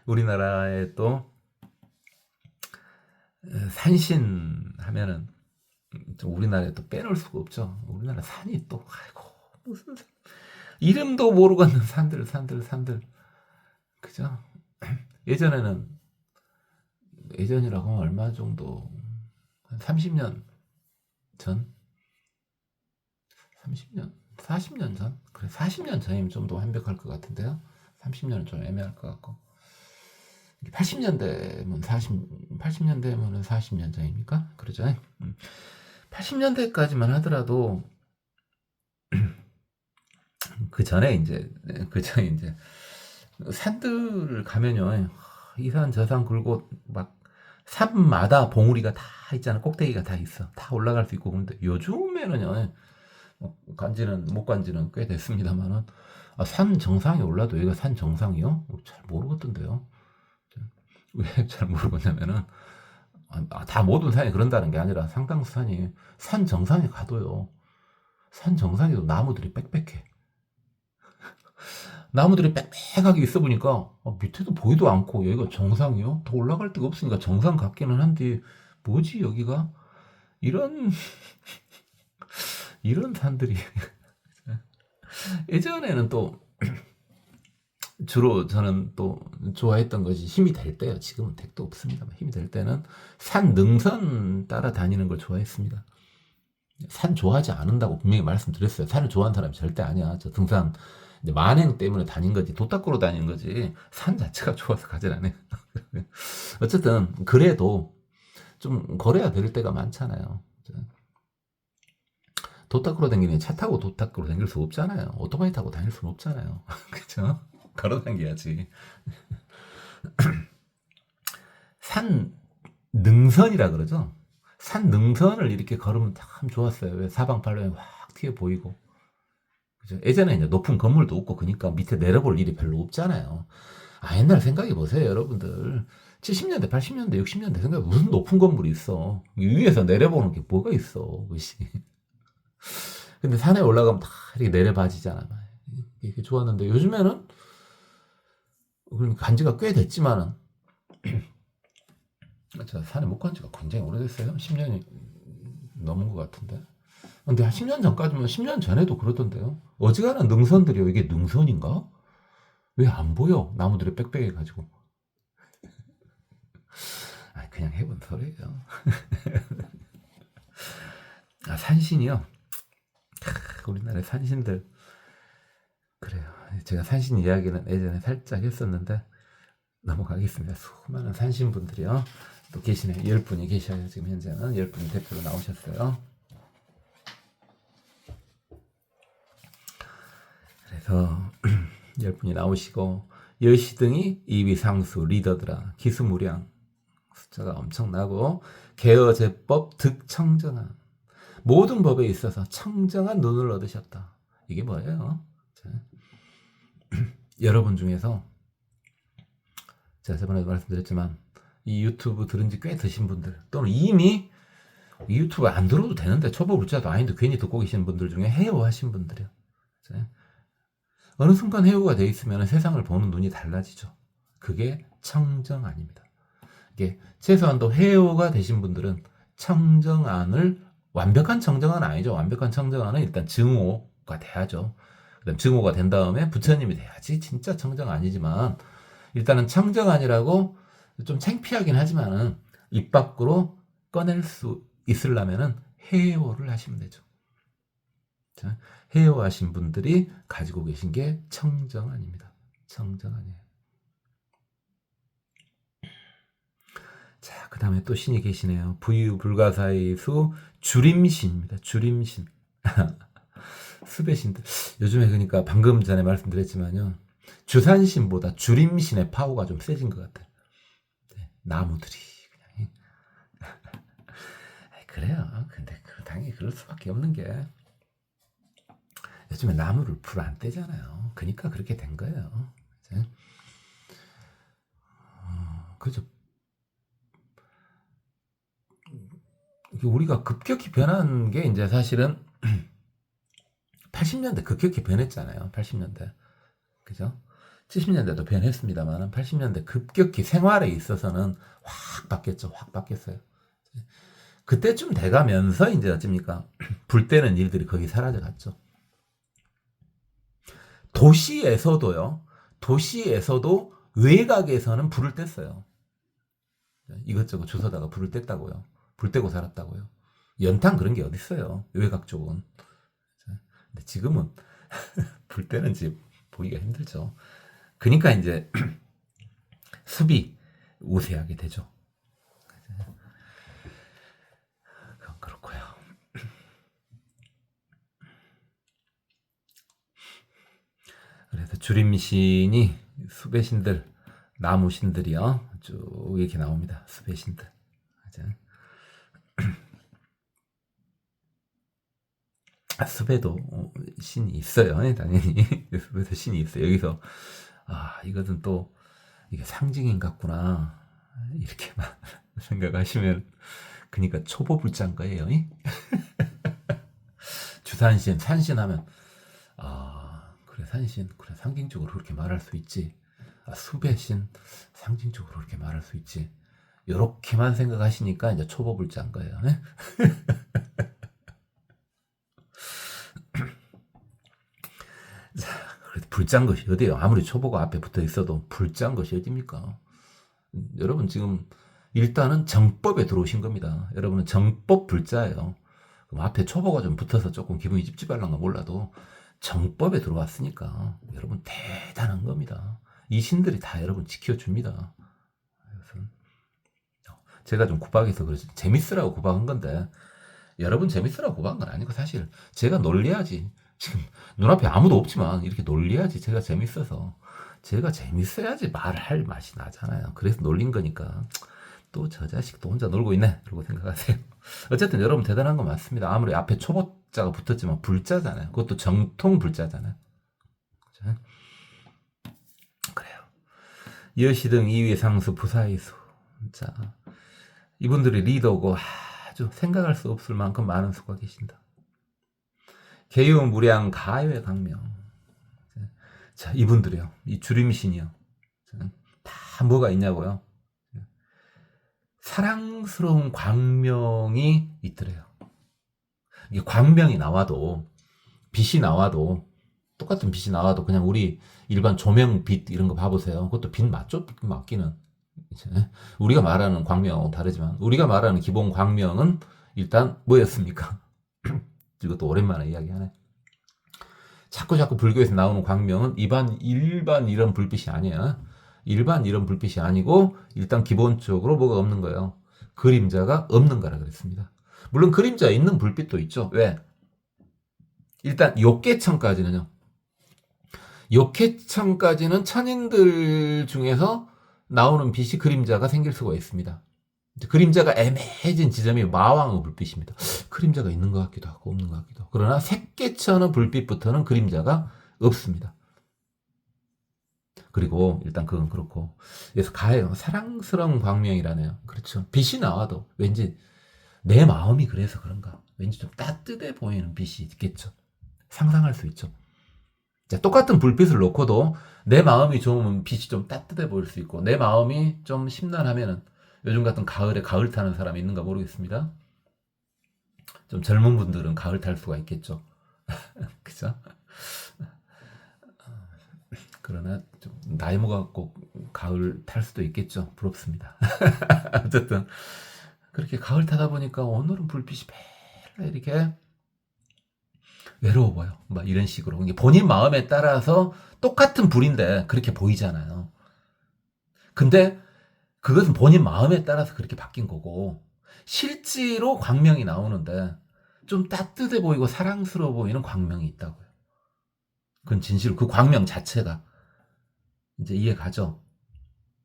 우리나라에 또 산신 하면은 우리나라에 또 빼놓을 수가 없죠. 우리나라 산이 또 아이고 무슨 산. 이름도 모르겠는 산들. 그죠? 예전이라고 하면 얼마 정도 한 30년 전 30년 40년 전 그래 40년 전이면 좀 더 완벽할 것 같은데요. 30년은 좀 애매할 것 같고 80년대면 40년 전입니까? 그러죠. 80년대까지만 하더라도 그 전에 이제 산들을 가면요. 이 산 저 산 굴고 막 산마다 봉우리가 다 있잖아. 꼭대기가 다 있어. 다 올라갈 수 있고 그런데 요즘에는요. 못 간지는 꽤 됐습니다만은 산 정상에 올라도 여기가 산 정상이요? 잘 모르겠던데요. 왜 잘 모르겠냐면은 다 모든 산이 그런다는 게 아니라 상당수 산이 산 정상에 가도요. 산 정상에도 나무들이 빽빽해. 나무들이 빽빽하게 있어 보니까 밑에도 보이도 않고 여기가 정상이요? 더 올라갈 데가 없으니까 정상 같기는 한데 뭐지 여기가? 이런 이런 산들이 예전에는 또 주로 저는 또 좋아했던 것이 힘이 될 때요. 지금은 택도 없습니다만 힘이 될 때는 산 능선 따라 다니는 걸 좋아했습니다. 산 좋아하지 않는다고 분명히 말씀드렸어요. 산을 좋아하는 사람이 절대 아니야. 저 등산 이제 만행 때문에 다닌 거지, 도 닦으러 다니는 거지, 산 자체가 좋아서 가진 않아요. 어쨌든 그래도 좀 걸어야 될 때가 많잖아요. 도 닦으러 다니는 차 타고 도 닦으러 다닐 수 없잖아요. 오토바이 타고 다닐 수는 없잖아요. 그죠? 걸어 다녀야지. 산 능선이라 그러죠. 산 능선을 이렇게 걸으면 참 좋았어요. 왜 사방팔방이 확 튀어 보이고. 그죠? 예전에 이제 높은 건물도 없고 그러니까 밑에 내려볼 일이 별로 없잖아요. 옛날 생각해 보세요, 여러분들. 70년대, 80년대, 60년대 생각해 무슨 높은 건물이 있어. 위에서 내려보는 게 뭐가 있어, 그것이. 근데 산에 올라가면 다 이렇게 내려봐지잖아. 이게 좋았는데 요즘에는 간 지가 꽤 됐지만은 저 산에 못 간 지가 굉장히 오래됐어요. 10년이 넘은 것 같은데. 근데 한 10년 전까지면 10년 전에도 그러던데요. 어지간한 능선들이요. 이게 능선인가? 왜 안 보여? 나무들이 빽빽해가지고. 그냥 해본 소리예요. 산신이요. 우리나라의 산신들. 그래요. 제가 산신 이야기는 예전에 살짝 했었는데 넘어가겠습니다. 수많은 산신분들이요. 또 계시네요. 10분이 계셔요. 지금 현재는 10분이 대표로 나오셨어요. 그래서 10분이 나오시고 여시등이 2위 상수 리더드라 기수무량 숫자가 엄청나고 개어제법 득청정한 모든 법에 있어서 청정한 눈을 얻으셨다. 이게 뭐예요? 자, 여러분 중에서 제가 저번에도 말씀드렸지만 이 유튜브 들은 지 꽤 되신 분들 또는 이미 이 유튜브 안 들어도 되는데 초보 불자도 아닌데 괜히 듣고 계시는 분들 중에 해오하신 분들이요. 자, 어느 순간 해오가 돼 있으면 세상을 보는 눈이 달라지죠. 그게 청정안입니다. 이게 최소한도 해오가 되신 분들은 청정안을 완벽한 청정안은 아니죠. 완벽한 청정안은 일단 증오가 돼야죠. 그다음 증오가 된 다음에 부처님이 돼야지 진짜 청정안이지만 일단은 청정안이라고 좀 창피하긴 하지만은 입 밖으로 꺼낼 수 있으려면은 해오를 하시면 되죠. 자, 해오하신 분들이 가지고 계신 게 청정안입니다. 청정안이에요. 자, 그 다음에 또 신이 계시네요. 부유불가사의수 주림신입니다. 주림신. 수배신들. 요즘에 그러니까 방금 전에 말씀드렸지만요. 주산신보다 주림신의 파워가 좀 세진 것 같아요. 네, 나무들이 그냥. 그래요. 근데 당연히 그럴 수밖에 없는 게 요즘에 나무를 불 안 떼잖아요. 그러니까 그렇게 된 거예요. 그죠? 우리가 급격히 변한 게 이제 사실은 80년대 급격히 변했잖아요. 80년대. 그죠? 70년대도 변했습니다만 80년대 급격히 생활에 있어서는 확 바뀌었죠. 확 바뀌었어요. 그때쯤 돼가면서 이제 어찌입니까? 불 때는 일들이 거의 사라져 갔죠. 도시에서도요. 도시에서도 외곽에서는 불을 뗐어요. 이것저것 주워다가 불을 뗐다고요. 불 떼고 살았다고요. 연탄 그런 게 어딨어요. 외곽 쪽은. 근데 지금은 불 때는 집 보기가 힘들죠. 그러니까 이제 숲이 우세하게 되죠. 그건 그렇고요. 그래서 주림신이 숲의 신들, 나무 신들이요. 쭉 이렇게 나옵니다. 숲의 신들. 숲에도 신이 있어요. 당연히 숲에도 신이 있어요. 여기서 이것은 또 이게 상징인 같구나 이렇게만 생각하시면 그러니까 초보불자인 거예요. 주산신, 산신하면 그래 산신, 그래 상징적으로 그렇게 말할 수 있지. 숲의 신, 상징적으로 그렇게 말할 수 있지. 이렇게만 생각하시니까 이제 초보불자인 거예요. 자, 불짠 것이 어디예요? 아무리 초보가 앞에 붙어 있어도 불짠 것이 어딥니까? 여러분 지금 일단은 정법에 들어오신 겁니다. 여러분은 정법 불자예요. 그럼 앞에 초보가 좀 붙어서 조금 기분이 찝찝할란가 몰라도 정법에 들어왔으니까 여러분 대단한 겁니다. 이 신들이 다 여러분 지켜줍니다. 그래서 제가 좀 구박해서 그러지 재밌으라고 구박한 건데 여러분 재밌으라고 구박한 건 아니고 사실 제가 놀려야지. 지금 눈앞에 아무도 없지만 이렇게 놀려야지 제가 재밌어서 제가 재밌어야지 말을 할 맛이 나잖아요. 그래서 놀린 거니까 또 저 자식도 혼자 놀고 있네 그러고 생각하세요. 어쨌든 여러분 대단한 거 맞습니다. 아무리 앞에 초보자가 붙었지만 불자잖아요. 그것도 정통 불자잖아요. 그죠? 그래요. 여시등 2위 상수 부사이수. 자, 이분들이 리더고 아주 생각할 수 없을 만큼 많은 수가 계신다. 개유 무량 가외 강명. 자, 이분들이요. 이 주림신이요. 다 뭐가 있냐고요? 사랑스러운 광명이 있더래요. 이게 광명이 나와도 빛이 나와도 똑같은 빛이 나와도 그냥 우리 일반 조명 빛 이런 거 봐보세요. 그것도 빛 맞죠? 빛 맞기는. 우리가 말하는 광명은 다르지만 우리가 말하는 기본 광명은 일단 뭐였습니까? 이것도 오랜만에 이야기하네. 자꾸 불교에서 나오는 광명은 일반 이런 불빛이 아니야. 일반 이런 불빛이 아니고 일단 기본적으로 뭐가 없는 거예요. 그림자가 없는 거라 그랬습니다. 물론 그림자 있는 불빛도 있죠. 왜? 일단 욕계천까지는요. 욕계천까지는 천인들 중에서 나오는 빛이 그림자가 생길 수가 있습니다. 그림자가 애매해진 지점이 마왕의 불빛입니다. 그림자가 있는 것 같기도 하고 없는 것 같기도 하고. 그러나 색계천의 불빛부터는 그림자가 없습니다. 그리고 일단 그건 그렇고 그래서 가해요. 사랑스러운 광명이라네요. 그렇죠. 빛이 나와도 왠지 내 마음이 그래서 그런가 왠지 좀 따뜻해 보이는 빛이 있겠죠. 상상할 수 있죠. 자, 똑같은 불빛을 놓고도 내 마음이 좋으면 빛이 좀 따뜻해 보일 수 있고 내 마음이 좀 심란하면은 요즘 같은 가을에 가을 타는 사람이 있는가 모르겠습니다. 좀 젊은 분들은 가을 탈 수가 있겠죠. 그죠? 그러나 좀 나이 먹어갖고 가을 탈 수도 있겠죠. 부럽습니다. 어쨌든 그렇게 가을 타다 보니까 오늘은 불빛이 매일 이렇게 외로워 보여. 막 이런 식으로. 본인 마음에 따라서 똑같은 불인데 그렇게 보이잖아요. 근데 그것은 본인 마음에 따라서 그렇게 바뀐 거고 실제로 광명이 나오는데 좀 따뜻해 보이고 사랑스러워 보이는 광명이 있다고요. 그건 진실로 그 광명 자체가 이제 이해 가죠.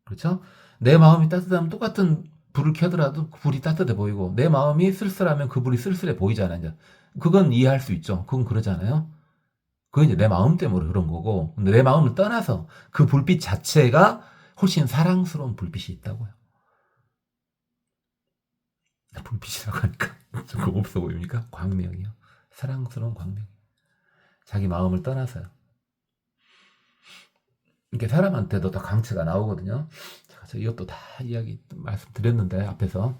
그렇죠? 내 마음이 따뜻하면 똑같은 불을 켜더라도 그 불이 따뜻해 보이고 내 마음이 쓸쓸하면 그 불이 쓸쓸해 보이잖아요. 이제 그건 이해할 수 있죠. 그건 그러잖아요. 그건 이제 내 마음 때문에 그런 거고 근데 내 마음을 떠나서 그 불빛 자체가 훨씬 사랑스러운 불빛이 있다고요. 불빛이라고 하니까 좀 없어 보입니까? 광명이요. 사랑스러운 광명. 자기 마음을 떠나서요. 이렇게 사람한테도 다 광채가 나오거든요. 제가 이것도 다 이야기 말씀드렸는데 앞에서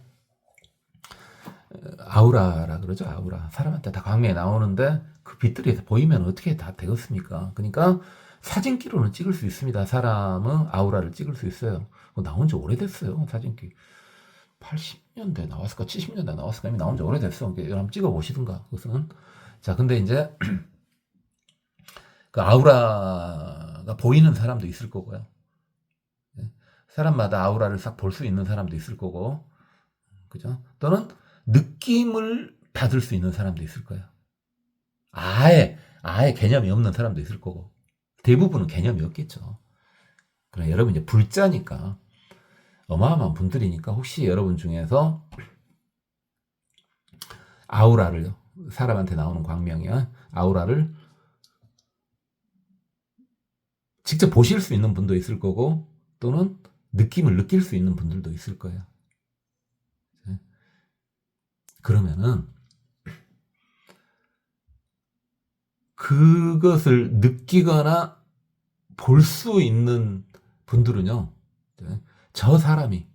아우라라 그러죠. 아우라. 사람한테 다 광명이 나오는데 그 빛들이 보이면 어떻게 다 되겠습니까? 그러니까 사진기로는 찍을 수 있습니다. 사람은 아우라를 찍을 수 있어요. 나온 지 오래됐어요. 사진기. 80년대 나왔을까? 70년대 나왔을까? 이미 나온 지 오래됐어. 한번 찍어보시든가. 그것은. 자, 근데 이제 그 아우라가 보이는 사람도 있을 거고요. 사람마다 아우라를 싹 볼 수 있는 사람도 있을 거고. 그죠? 또는 느낌을 받을 수 있는 사람도 있을 거예요. 아예 개념이 없는 사람도 있을 거고. 대부분은 개념이 없겠죠. 그러나 여러분 이제 불자니까 어마어마한 분들이니까 혹시 여러분 중에서 아우라를 사람한테 나오는 광명이야 아우라를 직접 보실 수 있는 분도 있을 거고 또는 느낌을 느낄 수 있는 분들도 있을 거예요. 그러면은 그것을 느끼거나 볼 수 있는 분들은요. 저 사람이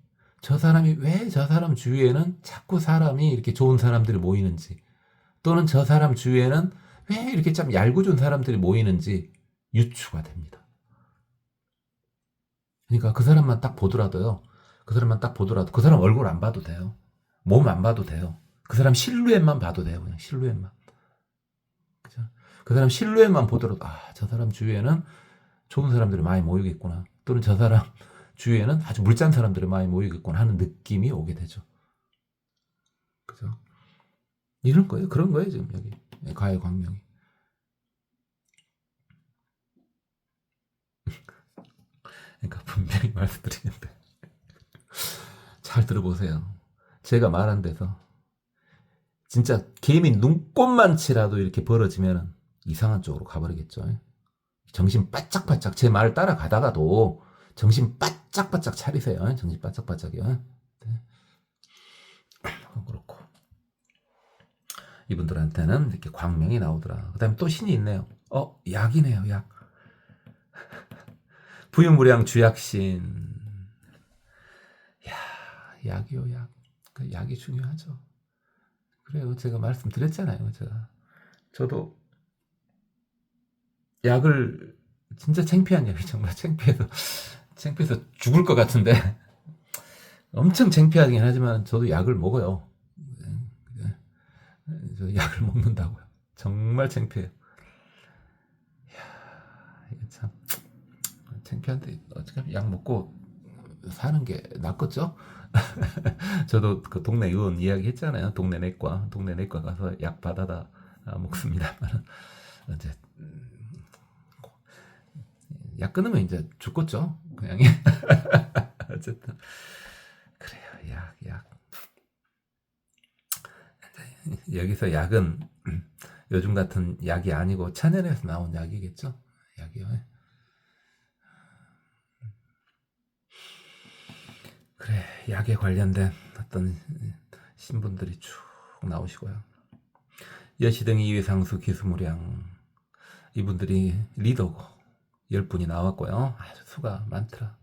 왜 저 사람 주위에는 자꾸 사람이 이렇게 좋은 사람들이 모이는지 또는 저 사람 주위에는 왜 이렇게 좀 얄궂은 사람들이 모이는지 유추가 됩니다. 그러니까 그 사람만 딱 보더라도요. 그 사람만 딱 보더라도 그 사람 얼굴 안 봐도 돼요. 몸 안 봐도 돼요. 그 사람 실루엣만 봐도 돼요. 그냥 실루엣만. 그죠? 그 사람 실루엣만 보더라도 저 사람 주위에는 좋은 사람들이 많이 모이겠구나. 또는 저 사람 주위에는 아주 물짠 사람들이 많이 모이겠구나 하는 느낌이 오게 되죠. 그죠? 이런 거예요. 그런 거예요, 지금 여기. 가해 광명이. 그러니까 분명히 말씀드리는데 잘 들어보세요. 제가 말한 데서 진짜 개미 눈꼽만치라도 이렇게 벌어지면 이상한 쪽으로 가버리겠죠. 정신 바짝바짝 제 말 따라가다가도 정신 바짝바짝 차리세요. 정신 바짝바짝이요. 네. 그렇고 이분들한테는 이렇게 광명이 나오더라. 그 다음에 또 신이 있네요. 약이네요. 약. 부유무량 주약신. 약이요. 약. 그 약이 중요하죠. 그래요. 제가 말씀드렸잖아요. 저도 약을 진짜 창피한 약이 정말 창피해서 죽을 것 같은데 엄청 창피하긴 하지만 저도 약을 먹어요. 저 약을 먹는다고요. 정말 창피해요. 이게 참 창피한데 어떻게 약 먹고 사는 게 낫겠죠? 저도 그 동네 의원 이야기 했잖아요. 동네 내과 가서 약 받아다 먹습니다만 이제 약 끊으면 이제 죽겠죠. 그냥 어쨌든 그래요. 약. 여기서 약은 요즘 같은 약이 아니고 천연에서 나온 약이겠죠. 약이요. 그래, 약에 관련된 어떤 신분들이 쭉 나오시고요. 여시등 이위상수 기수무량 이분들이 리더고 10분이 나왔고요. 아주 수가 많더라.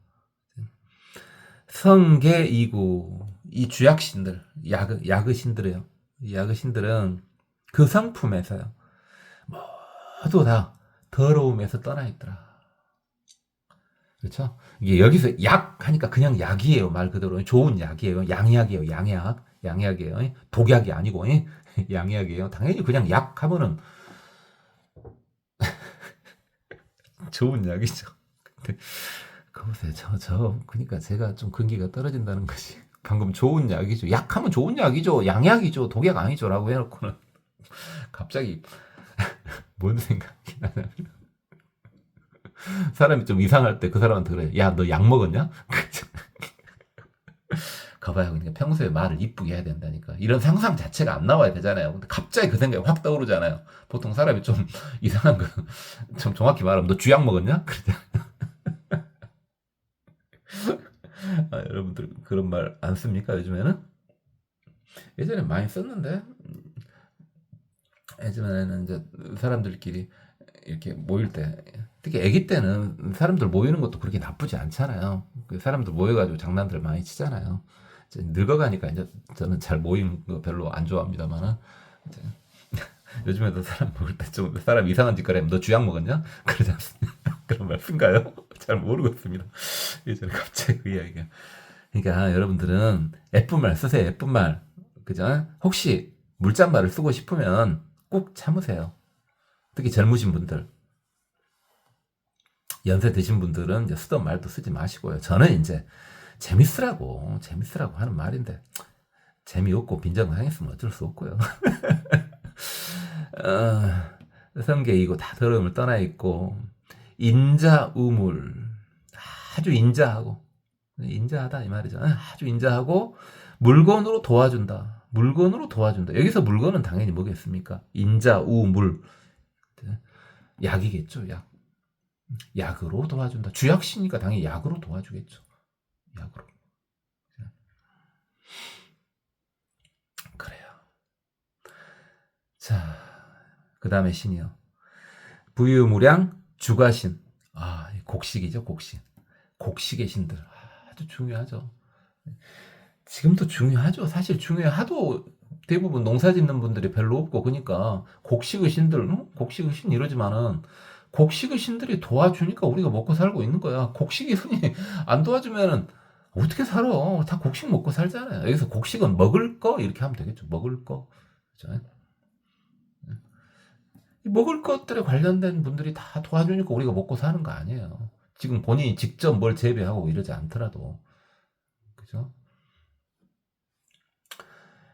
성계이구 이 주약신들 야그신들이요. 이 야그신들은 그 성품에서요. 모두 다 더러움에서 떠나 있더라. 그렇죠? 이게 여기서 약 하니까 그냥 약이에요. 말 그대로 좋은 약이에요. 양약이에요. 양약이에요. 독약이 아니고 양약이에요. 당연히 그냥 약 하면은 좋은 약이죠. 근데 보세요. 그러니까 제가 좀 근기가 떨어진다는 것이 방금 좋은 약이죠. 약하면 좋은 약이죠. 양약이죠. 독약 아니죠라고 해놓고는 갑자기 뭔 생각이 나냐면 사람이 좀 이상할 때 그 사람한테 그래. 야, 너 약 먹었냐? 가봐요. 그러니까 평소에 말을 이쁘게 해야 된다니까. 이런 상상 자체가 안 나와야 되잖아요. 근데 갑자기 그 생각이 확 떠오르잖아요. 보통 사람이 좀 이상한 거, 좀 정확히 말하면 너 쥐약 먹었냐? 그러잖아요. 여러분들 그런 말 안 씁니까? 요즘에는? 예전에 많이 썼는데 예전에는 이제 사람들끼리 이렇게 모일 때 특히 아기 때는 사람들 모이는 것도 그렇게 나쁘지 않잖아요. 그 사람들 모여가지고 장난들 많이 치잖아요. 이제 늙어가니까 이제 저는 잘 모이는 거 별로 안 좋아합니다만은 요즘에도 사람 모일 때 좀 사람 이상한 짓거리 하면 너 쥐약 먹었냐? 그러지 않습니까? 그런 말 쓴가요? 잘 모르겠습니다. 예전에 갑자기 그 이야기가. 그러니까 여러분들은 예쁜 말 쓰세요. 예쁜 말. 그죠? 혹시 물장말을 쓰고 싶으면 꼭 참으세요. 특히 젊으신 분들. 연세 드신 분들은 이제 쓰던 말도 쓰지 마시고요. 저는 이제 재밌으라고 하는 말인데 재미없고 빈정상했으면 어쩔 수 없고요. 성계이고 다 더러움을 떠나 있고 인자우물 아주 인자하다 이 말이죠. 아주 인자하고 물건으로 도와준다. 여기서 물건은 당연히 뭐겠습니까? 인자우물 약이겠죠. 약으로 도와준다. 주약시니까 당연히 약으로 도와주겠죠. 약으로. 그래요. 자, 그 다음에 신이요. 부유무량 주가신. 곡식이죠, 곡식. 곡식의 신들. 아주 중요하죠. 지금도 중요하죠. 사실 중요하도 대부분 농사 짓는 분들이 별로 없고, 그러니까 곡식의 신들, 곡식의 신 이러지만은 곡식의 신들이 도와주니까 우리가 먹고 살고 있는 거야. 곡식이 흔히 안 도와주면은 어떻게 살아? 다 곡식 먹고 살잖아요. 여기서 곡식은 먹을 거 이렇게 하면 되겠죠. 먹을 거. 그죠? 이 먹을 것들에 관련된 분들이 다 도와주니까 우리가 먹고 사는 거 아니에요. 지금 본인이 직접 뭘 재배하고 이러지 않더라도. 그죠?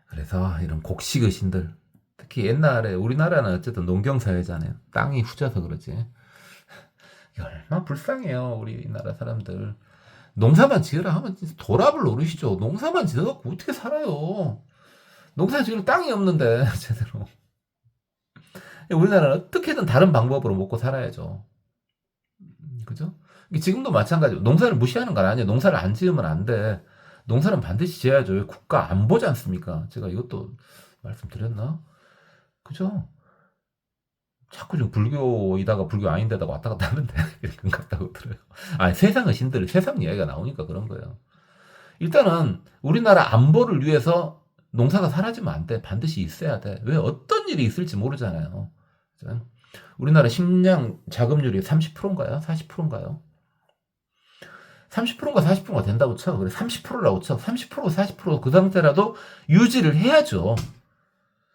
그래서 이런 곡식의 신들, 특히 옛날에 우리나라는 어쨌든 농경사회잖아요. 땅이 후져서 그러지. 얼마나 불쌍해요, 우리나라 사람들. 농사만 지으라 하면 진짜 도랍을 노리시죠. 농사만 지어갖고 어떻게 살아요? 농사 지을 땅이 없는데 제대로. 우리나라는 어떻게든 다른 방법으로 먹고 살아야죠. 그죠? 지금도 마찬가지로 농사를 무시하는 건 아니에요. 농사를 안 지으면 안 돼. 농사는 반드시 지어야죠. 국가 안 보지 않습니까? 제가 이것도 말씀드렸나? 그죠? 자꾸 좀 불교이다가 불교 아닌데다가 왔다 갔다 하는데 이런 것 같다고 들어요. 아니, 세상의 신들, 세상 이야기가 나오니까 그런 거예요. 일단은 우리나라 안보를 위해서 농사가 사라지면 안 돼. 반드시 있어야 돼. 왜 어떤 일이 있을지 모르잖아요. 우리나라 식량 자급률이 30%인가요? 40%인가요? 30%인가 40%가 된다고 쳐. 그래 30%라고 쳐. 30% 40%그 상태라도 유지를 해야죠.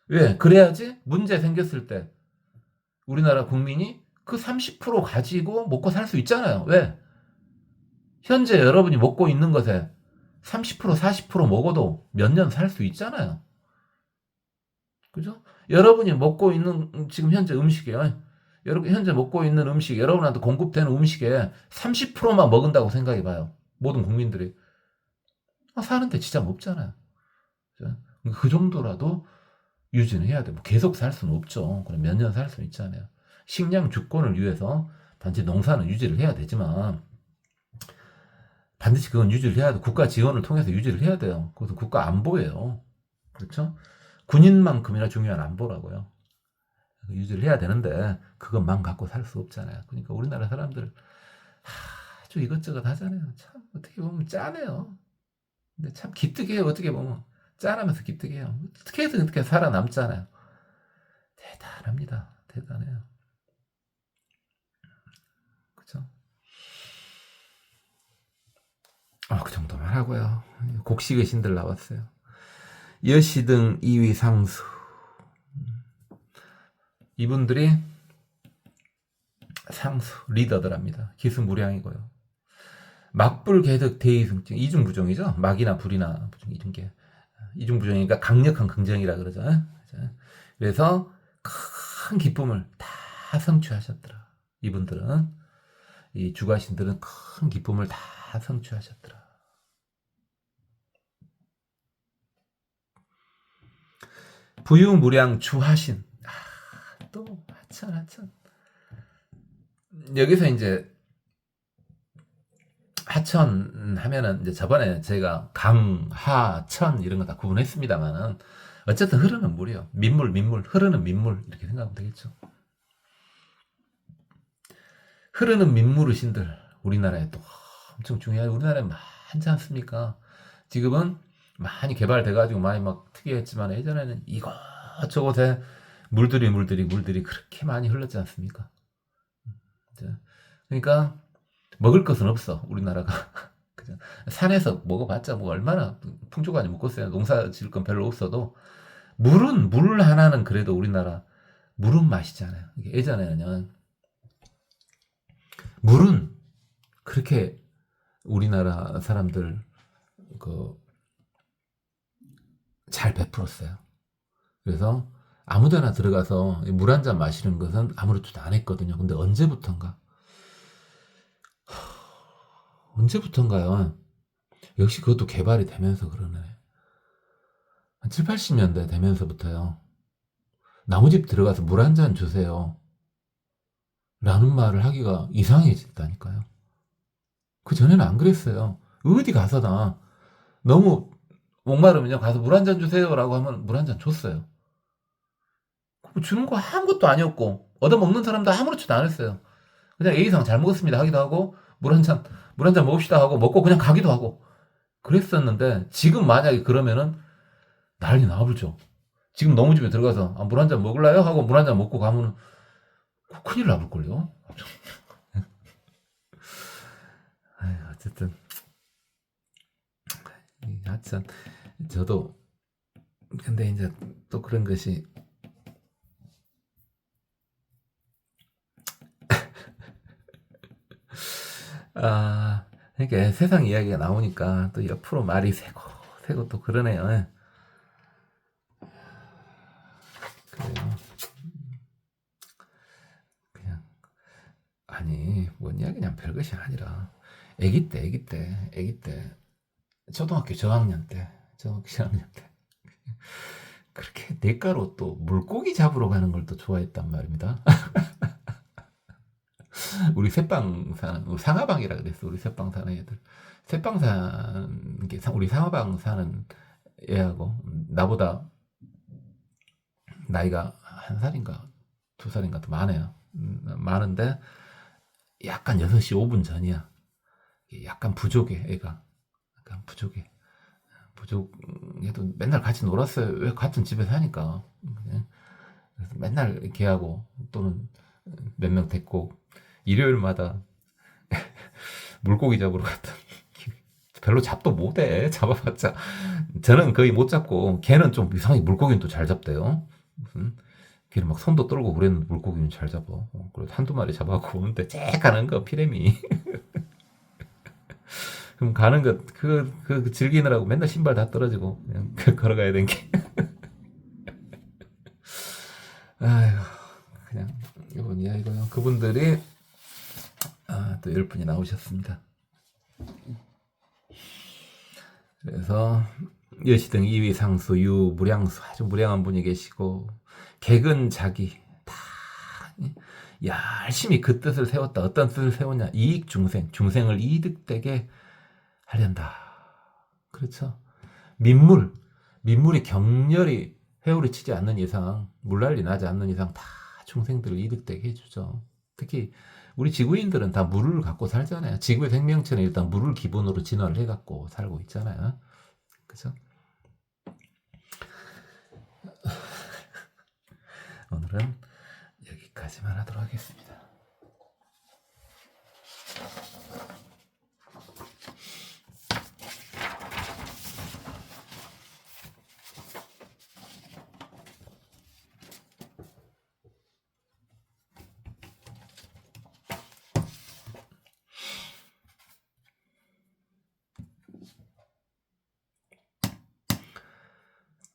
왜? 그래야지 문제 생겼을 때 우리나라 국민이 그 30% 가지고 먹고 살 수 있잖아요. 왜? 현재 여러분이 먹고 있는 것에 30% 40% 먹어도 몇 년 살 수 있잖아요. 그죠? 여러분이 먹고 있는 지금 현재 음식이에요. 여러분 현재 먹고 있는 음식, 여러분한테 공급되는 음식에 30%만 먹은다고 생각해 봐요. 모든 국민들이. 사는데 진짜 없잖아요. 그 정도라도 유지는 해야 돼. 뭐 계속 살 수는 없죠. 그럼 몇 년 살 수는 있잖아요. 식량 주권을 위해서 단지 농사는 유지를 해야 되지만 반드시 그건 유지를 해야 돼. 국가 지원을 통해서 유지를 해야 돼요. 그것은 국가 안보예요. 그렇죠? 군인만큼이나 중요한 안보라고요. 유지를 해야 되는데 그것만 갖고 살 수 없잖아요. 그러니까 우리나라 사람들 아주 이것저것 하잖아요. 참 어떻게 보면 짠해요. 근데 참 기특해요. 어떻게 보면 짠하면서 기특해요. 어떻게든 어떻게 살아남잖아요. 대단합니다. 대단해요. 그렇죠? 그 정도만 하고요. 곡식의 신들 나왔어요. 여시등 2위 상수. 이분들이 상수 리더들합니다. 기승무량이고요. 막불개득 대이승증 이중부정이죠. 막이나 불이나 부정 이런 게 이중부정이니까 강력한 긍정이라 그러죠. 그래서 큰 기쁨을 다 성취하셨더라. 이분들은 이 주가신들은 큰 기쁨을 다 성취하셨더라. 부유무량 주하신. 또 하천. 여기서 이제 하천 하면은 이제 저번에 제가 강, 하, 천 이런 거 다 구분했습니다만은 어쨌든 흐르는 물이요. 민물, 흐르는 민물 이렇게 생각하면 되겠죠. 흐르는 민물의 신들 우리나라에 또 엄청 중요해요. 우리나라에 많지 않습니까? 지금은 많이 개발돼가지고 많이 막 특이했지만 예전에는 이것저것에 물들이 그렇게 많이 흘렀지 않습니까? 그러니까 먹을 것은 없어 우리나라가. 그죠? 산에서 먹어봤자 뭐 얼마나 풍족하게 먹겠어요. 농사 지을 건 별로 없어도 물 하나는 그래도 우리나라 물은 맛이잖아요. 예전에는 물은 그렇게 우리나라 사람들 잘 베풀었어요. 그래서 아무데나 들어가서 물 한 잔 마시는 것은 아무렇지도 안 했거든요. 근데 언제부턴가요? 역시 그것도 개발이 되면서 그러네. 한 7, 80년대 되면서부터요. 나무집 들어가서 물 한 잔 주세요. 라는 말을 하기가 이상해졌다니까요. 그 전에는 안 그랬어요. 어디 가서나 너무 목마르면요. 가서 물 한 잔 주세요. 라고 하면 물 한 잔 줬어요. 주는 거 아무것도 아니었고 얻어먹는 사람도 아무렇지도 않았어요. 그냥 A상 잘 먹었습니다 하기도 하고 물 한 잔 먹읍시다 하고 먹고 그냥 가기도 하고 그랬었는데 지금 만약에 그러면은 난리 나불죠. 지금 너무 집에 들어가서 물 한 잔 먹을래요? 하고 물 한 잔 먹고 가면은 큰일 나볼걸요. 어쨌든 하여튼 저도 근데 이제 또 그런 것이 그러니까 세상 이야기가 나오니까 또 옆으로 말이 새고 또 그러네요. 그래요. 그냥 아니 뭔 이야기 그냥 별것이 아니라 아기 때 초등학교 저학년 때 그렇게 냇가로 또 물고기 잡으러 가는 걸 또 좋아했단 말입니다. 우리 새빵산 상하방이라 그랬어. 우리 새빵 사는 애들 새빵산 우리 상하방 사는 애하고 나보다 나이가 한 살인가 두 살인가 더 많아요. 많은데 약간 6시 5분 전이야. 약간 부족해 애가. 약간 부족해도 맨날 같이 놀았어요. 왜 같은 집에 사니까. 그래서 맨날 걔하고 또는 몇 명 데리고 일요일마다 물고기 잡으러 갔다. 별로 잡도 못해. 잡아봤자 저는 거의 못 잡고 걔는 좀 이상하게 물고기는 또 잘 잡대요. 무슨 걔는 막 손도 떨고 그랬는데 물고기는 잘 잡아. 그래도 한두 마리 잡아갖고 오는데 쨍 가는 거 피레미. 그럼 가는 거 그 즐기느라고 맨날 신발 다 떨어지고 그냥 걸어가야 된 게. 아휴 그냥 이번 이야기고요. 그분들이 또 10분이 나오셨습니다. 그래서 여시등 2위 상수 유 무량수 아주 무량한 분이 계시고 객은 자기 다 열심히 그 뜻을 세웠다. 어떤 뜻을 세웠냐? 이익 중생을 이득되게 하련다. 그렇죠. 민물이 격렬히 회오리 치지 않는 이상 물난리 나지 않는 이상 다 중생들을 이득되게 해주죠. 특히 우리 지구인들은 다 물을 갖고 살잖아요. 지구의 생명체는 일단 물을 기본으로 진화를 해갖고 살고 있잖아요. 그죠? 오늘은 여기까지만 하도록 하겠습니다.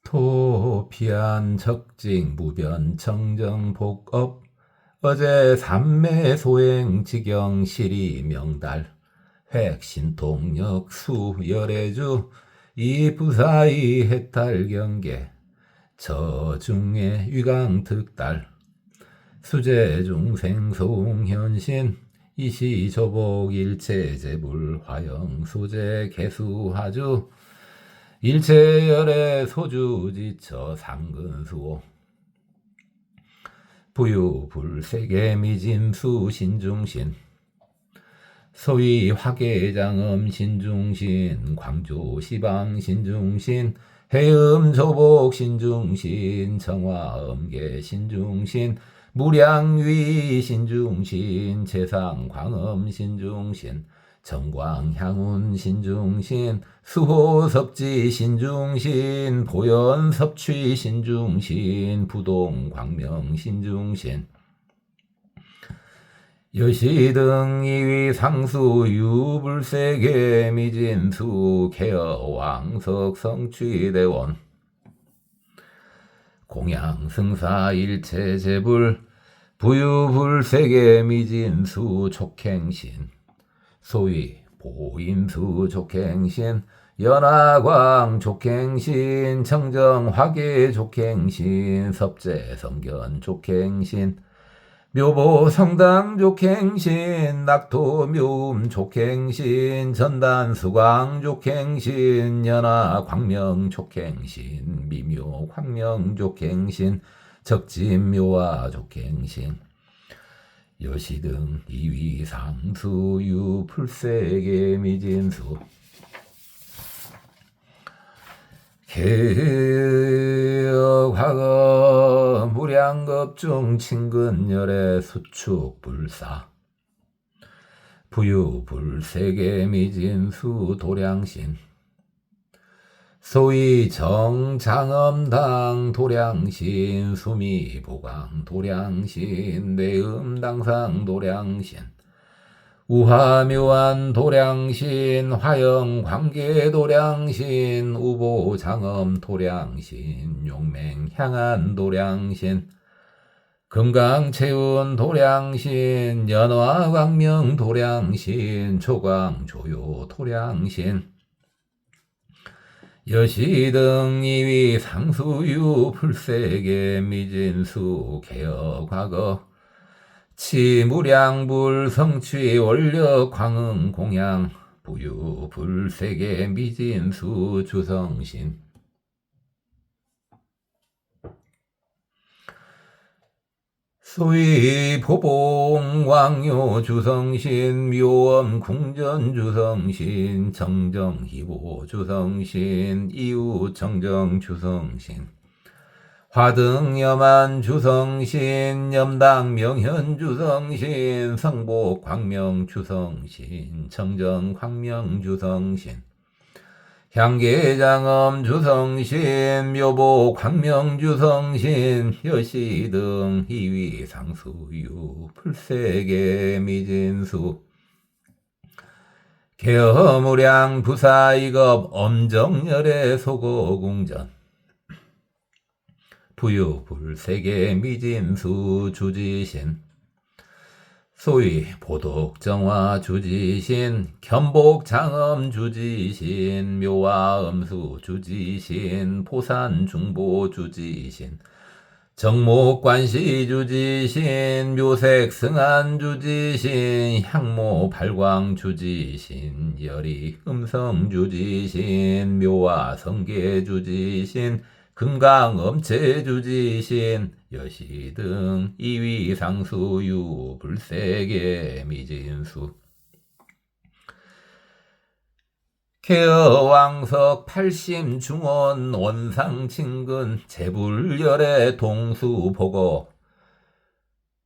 토피한 적직 무변 청정 복업 어제 삼매 소행 지경 시리 명달 획신 동력 수 열애주 이 부사이 해탈 경계 저중에 위강 특달 수제 중생 송현신 이시 조복 일체 제불 화영 수제 개수하주 일체열의 소주지처 상근수오 부유불세계 미진수 신중신 소위 화계장엄 신중신 광주시방 신중신 해음조복 신중신 정화엄계 신중신 무량위 신중신 재상광엄 신중신 정광향운 신중신 수호섭지 신중신 보현섭취 신중신 부동광명 신중신 여시등 이위 상수 유불세계 미진수 개어왕석 성취대원 공양승사 일체제불 부유불세계 미진수 촉행신 소위 보인수 족행신 연화광 족행신 청정화계 족행신 섭제성견 족행신 묘보성당 족행신 낙토묘음 족행신 전단수광 족행신 연화광명 족행신 미묘광명 족행신 적진묘화 족행신 여시등 이위 상수 유풀세계 미진수 개혁화거 무량 무량겁중 친근열의 수축불사 부유불세계 미진수 도량신 소위 정장엄당 도량신 수미보강 도량신 내음당상 도량신 우화묘한 도량신 화영광계 도량신 우보장엄 도량신 용맹향한 도량신 금강체운 도량신 연화광명 도량신 조광조요 도량신 여시등 이위 상수유 불세계 미진수 개어과거 치무량불 성취 원력 광흥 공양 부유 불세계 미진수 주성신 소위 보봉 왕요 주성신 묘엄 궁전 주성신 정정 희보 주성신 이후 정정 주성신 화등 염안 주성신 염당 명현 주성신 성복 광명 주성신 정정 광명 주성신 향계장엄 주성신 묘보 광명 주성신 여시등 희위 상수유 불세계 미진수 개허무량 부사이겁 엄정열의 소고궁전 부유불세계 미진수 주지신 소위 보독정화 주지신 견복장엄 주지신 묘화엄수 주지신 포산중보 주지신 정목관시 주지신 묘색승안 주지신 향모발광 주지신 열이음성 주지신 묘화성계 주지신 금강엄체 주지신 여시등 이위상수유 불세계 미진수 개어왕석 팔심중원 원상친근 재불열의 동수보고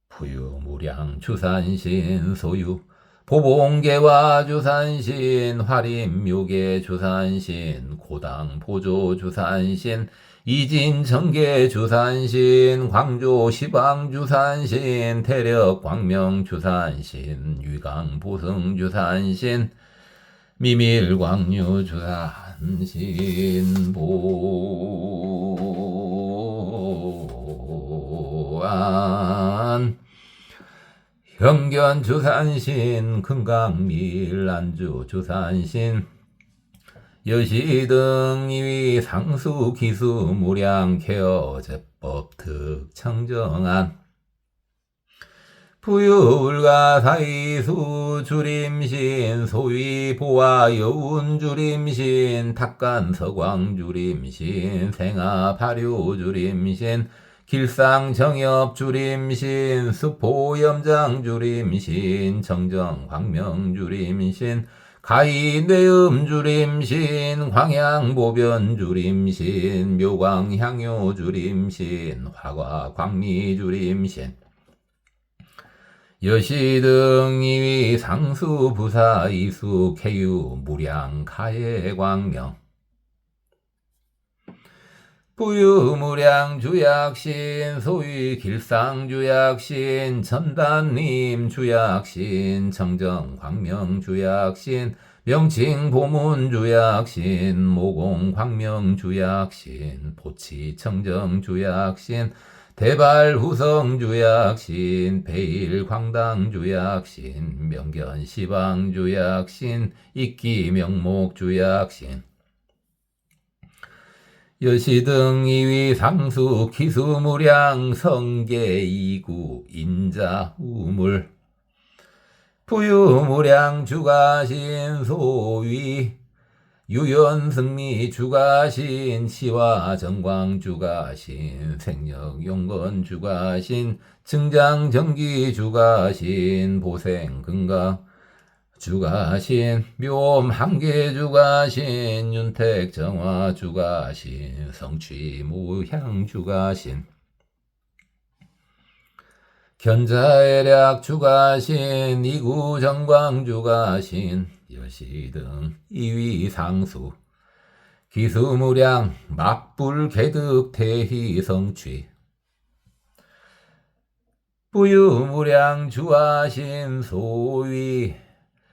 부유무량 주산신 소유 보봉계와 주산신 화림묘계 주산신 고당보조 주산신 이진정계 주산신 광조시방 주산신 태력광명 주산신 위강보승 주산신 미밀광유 주산신 보안 현견 주산신 금강밀 안주 주산신 여시등 이위 상수 기수 무량 케어 제법 특청정한 부유울가 사이수 주림신 소위 보아 여운 주림신 탁간 서광 주림신 생아 발효 주림신 길상 정엽 주림신 수포 염장 주림신 정정 광명 주림신 가히 뇌음 주림신 광양 보변 주림신 묘광 향요 주림신 화과 광미 주림신 여시등 이위 상수 부사 이수 개유 무량 가해 광명 부유무량 주약신 소위 길상 주약신 전단님 주약신 정정 광명 주약신 명칭 보문 주약신 모공 광명 주약신 보치 청정 주약신 대발 후성 주약신 베일 광당 주약신 명견 시방 주약신 익기 명목 주약신 여시등 이위 상수 기수무량 성계 이구 인자 우물 부유무량 주가신 소위 유연승리 주가신 시와 정광 주가신 생력용건 주가신 증장정기 주가신 보생근가 주가신 묘엄 한계 주가신 윤택정화 주가신 성취무향 주가신 견자애략 주가신 이구정광주가신 여시등 이위상수 기수무량 막불개득 대희성취 부유무량 주하신 소위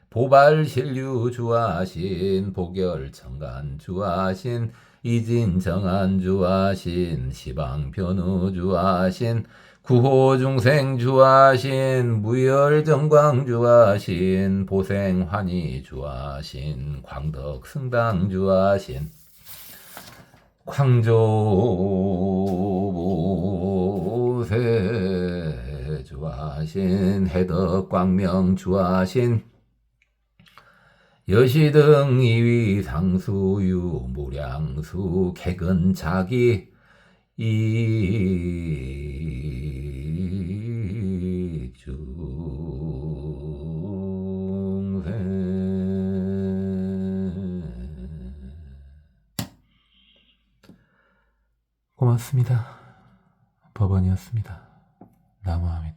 보발신류 주하신 보결청간 주하신 이진정한 주하신 시방변우 주하신 구호중생 주하신 무열정광 주하신 보생환희 주하신 광덕승당 주하신 광조보세 주하신 해덕광명 주하신 여시등 이위상수유 무량수 개근자기 익중생. 고맙습니다. 법원이었습니다. 남아합니다.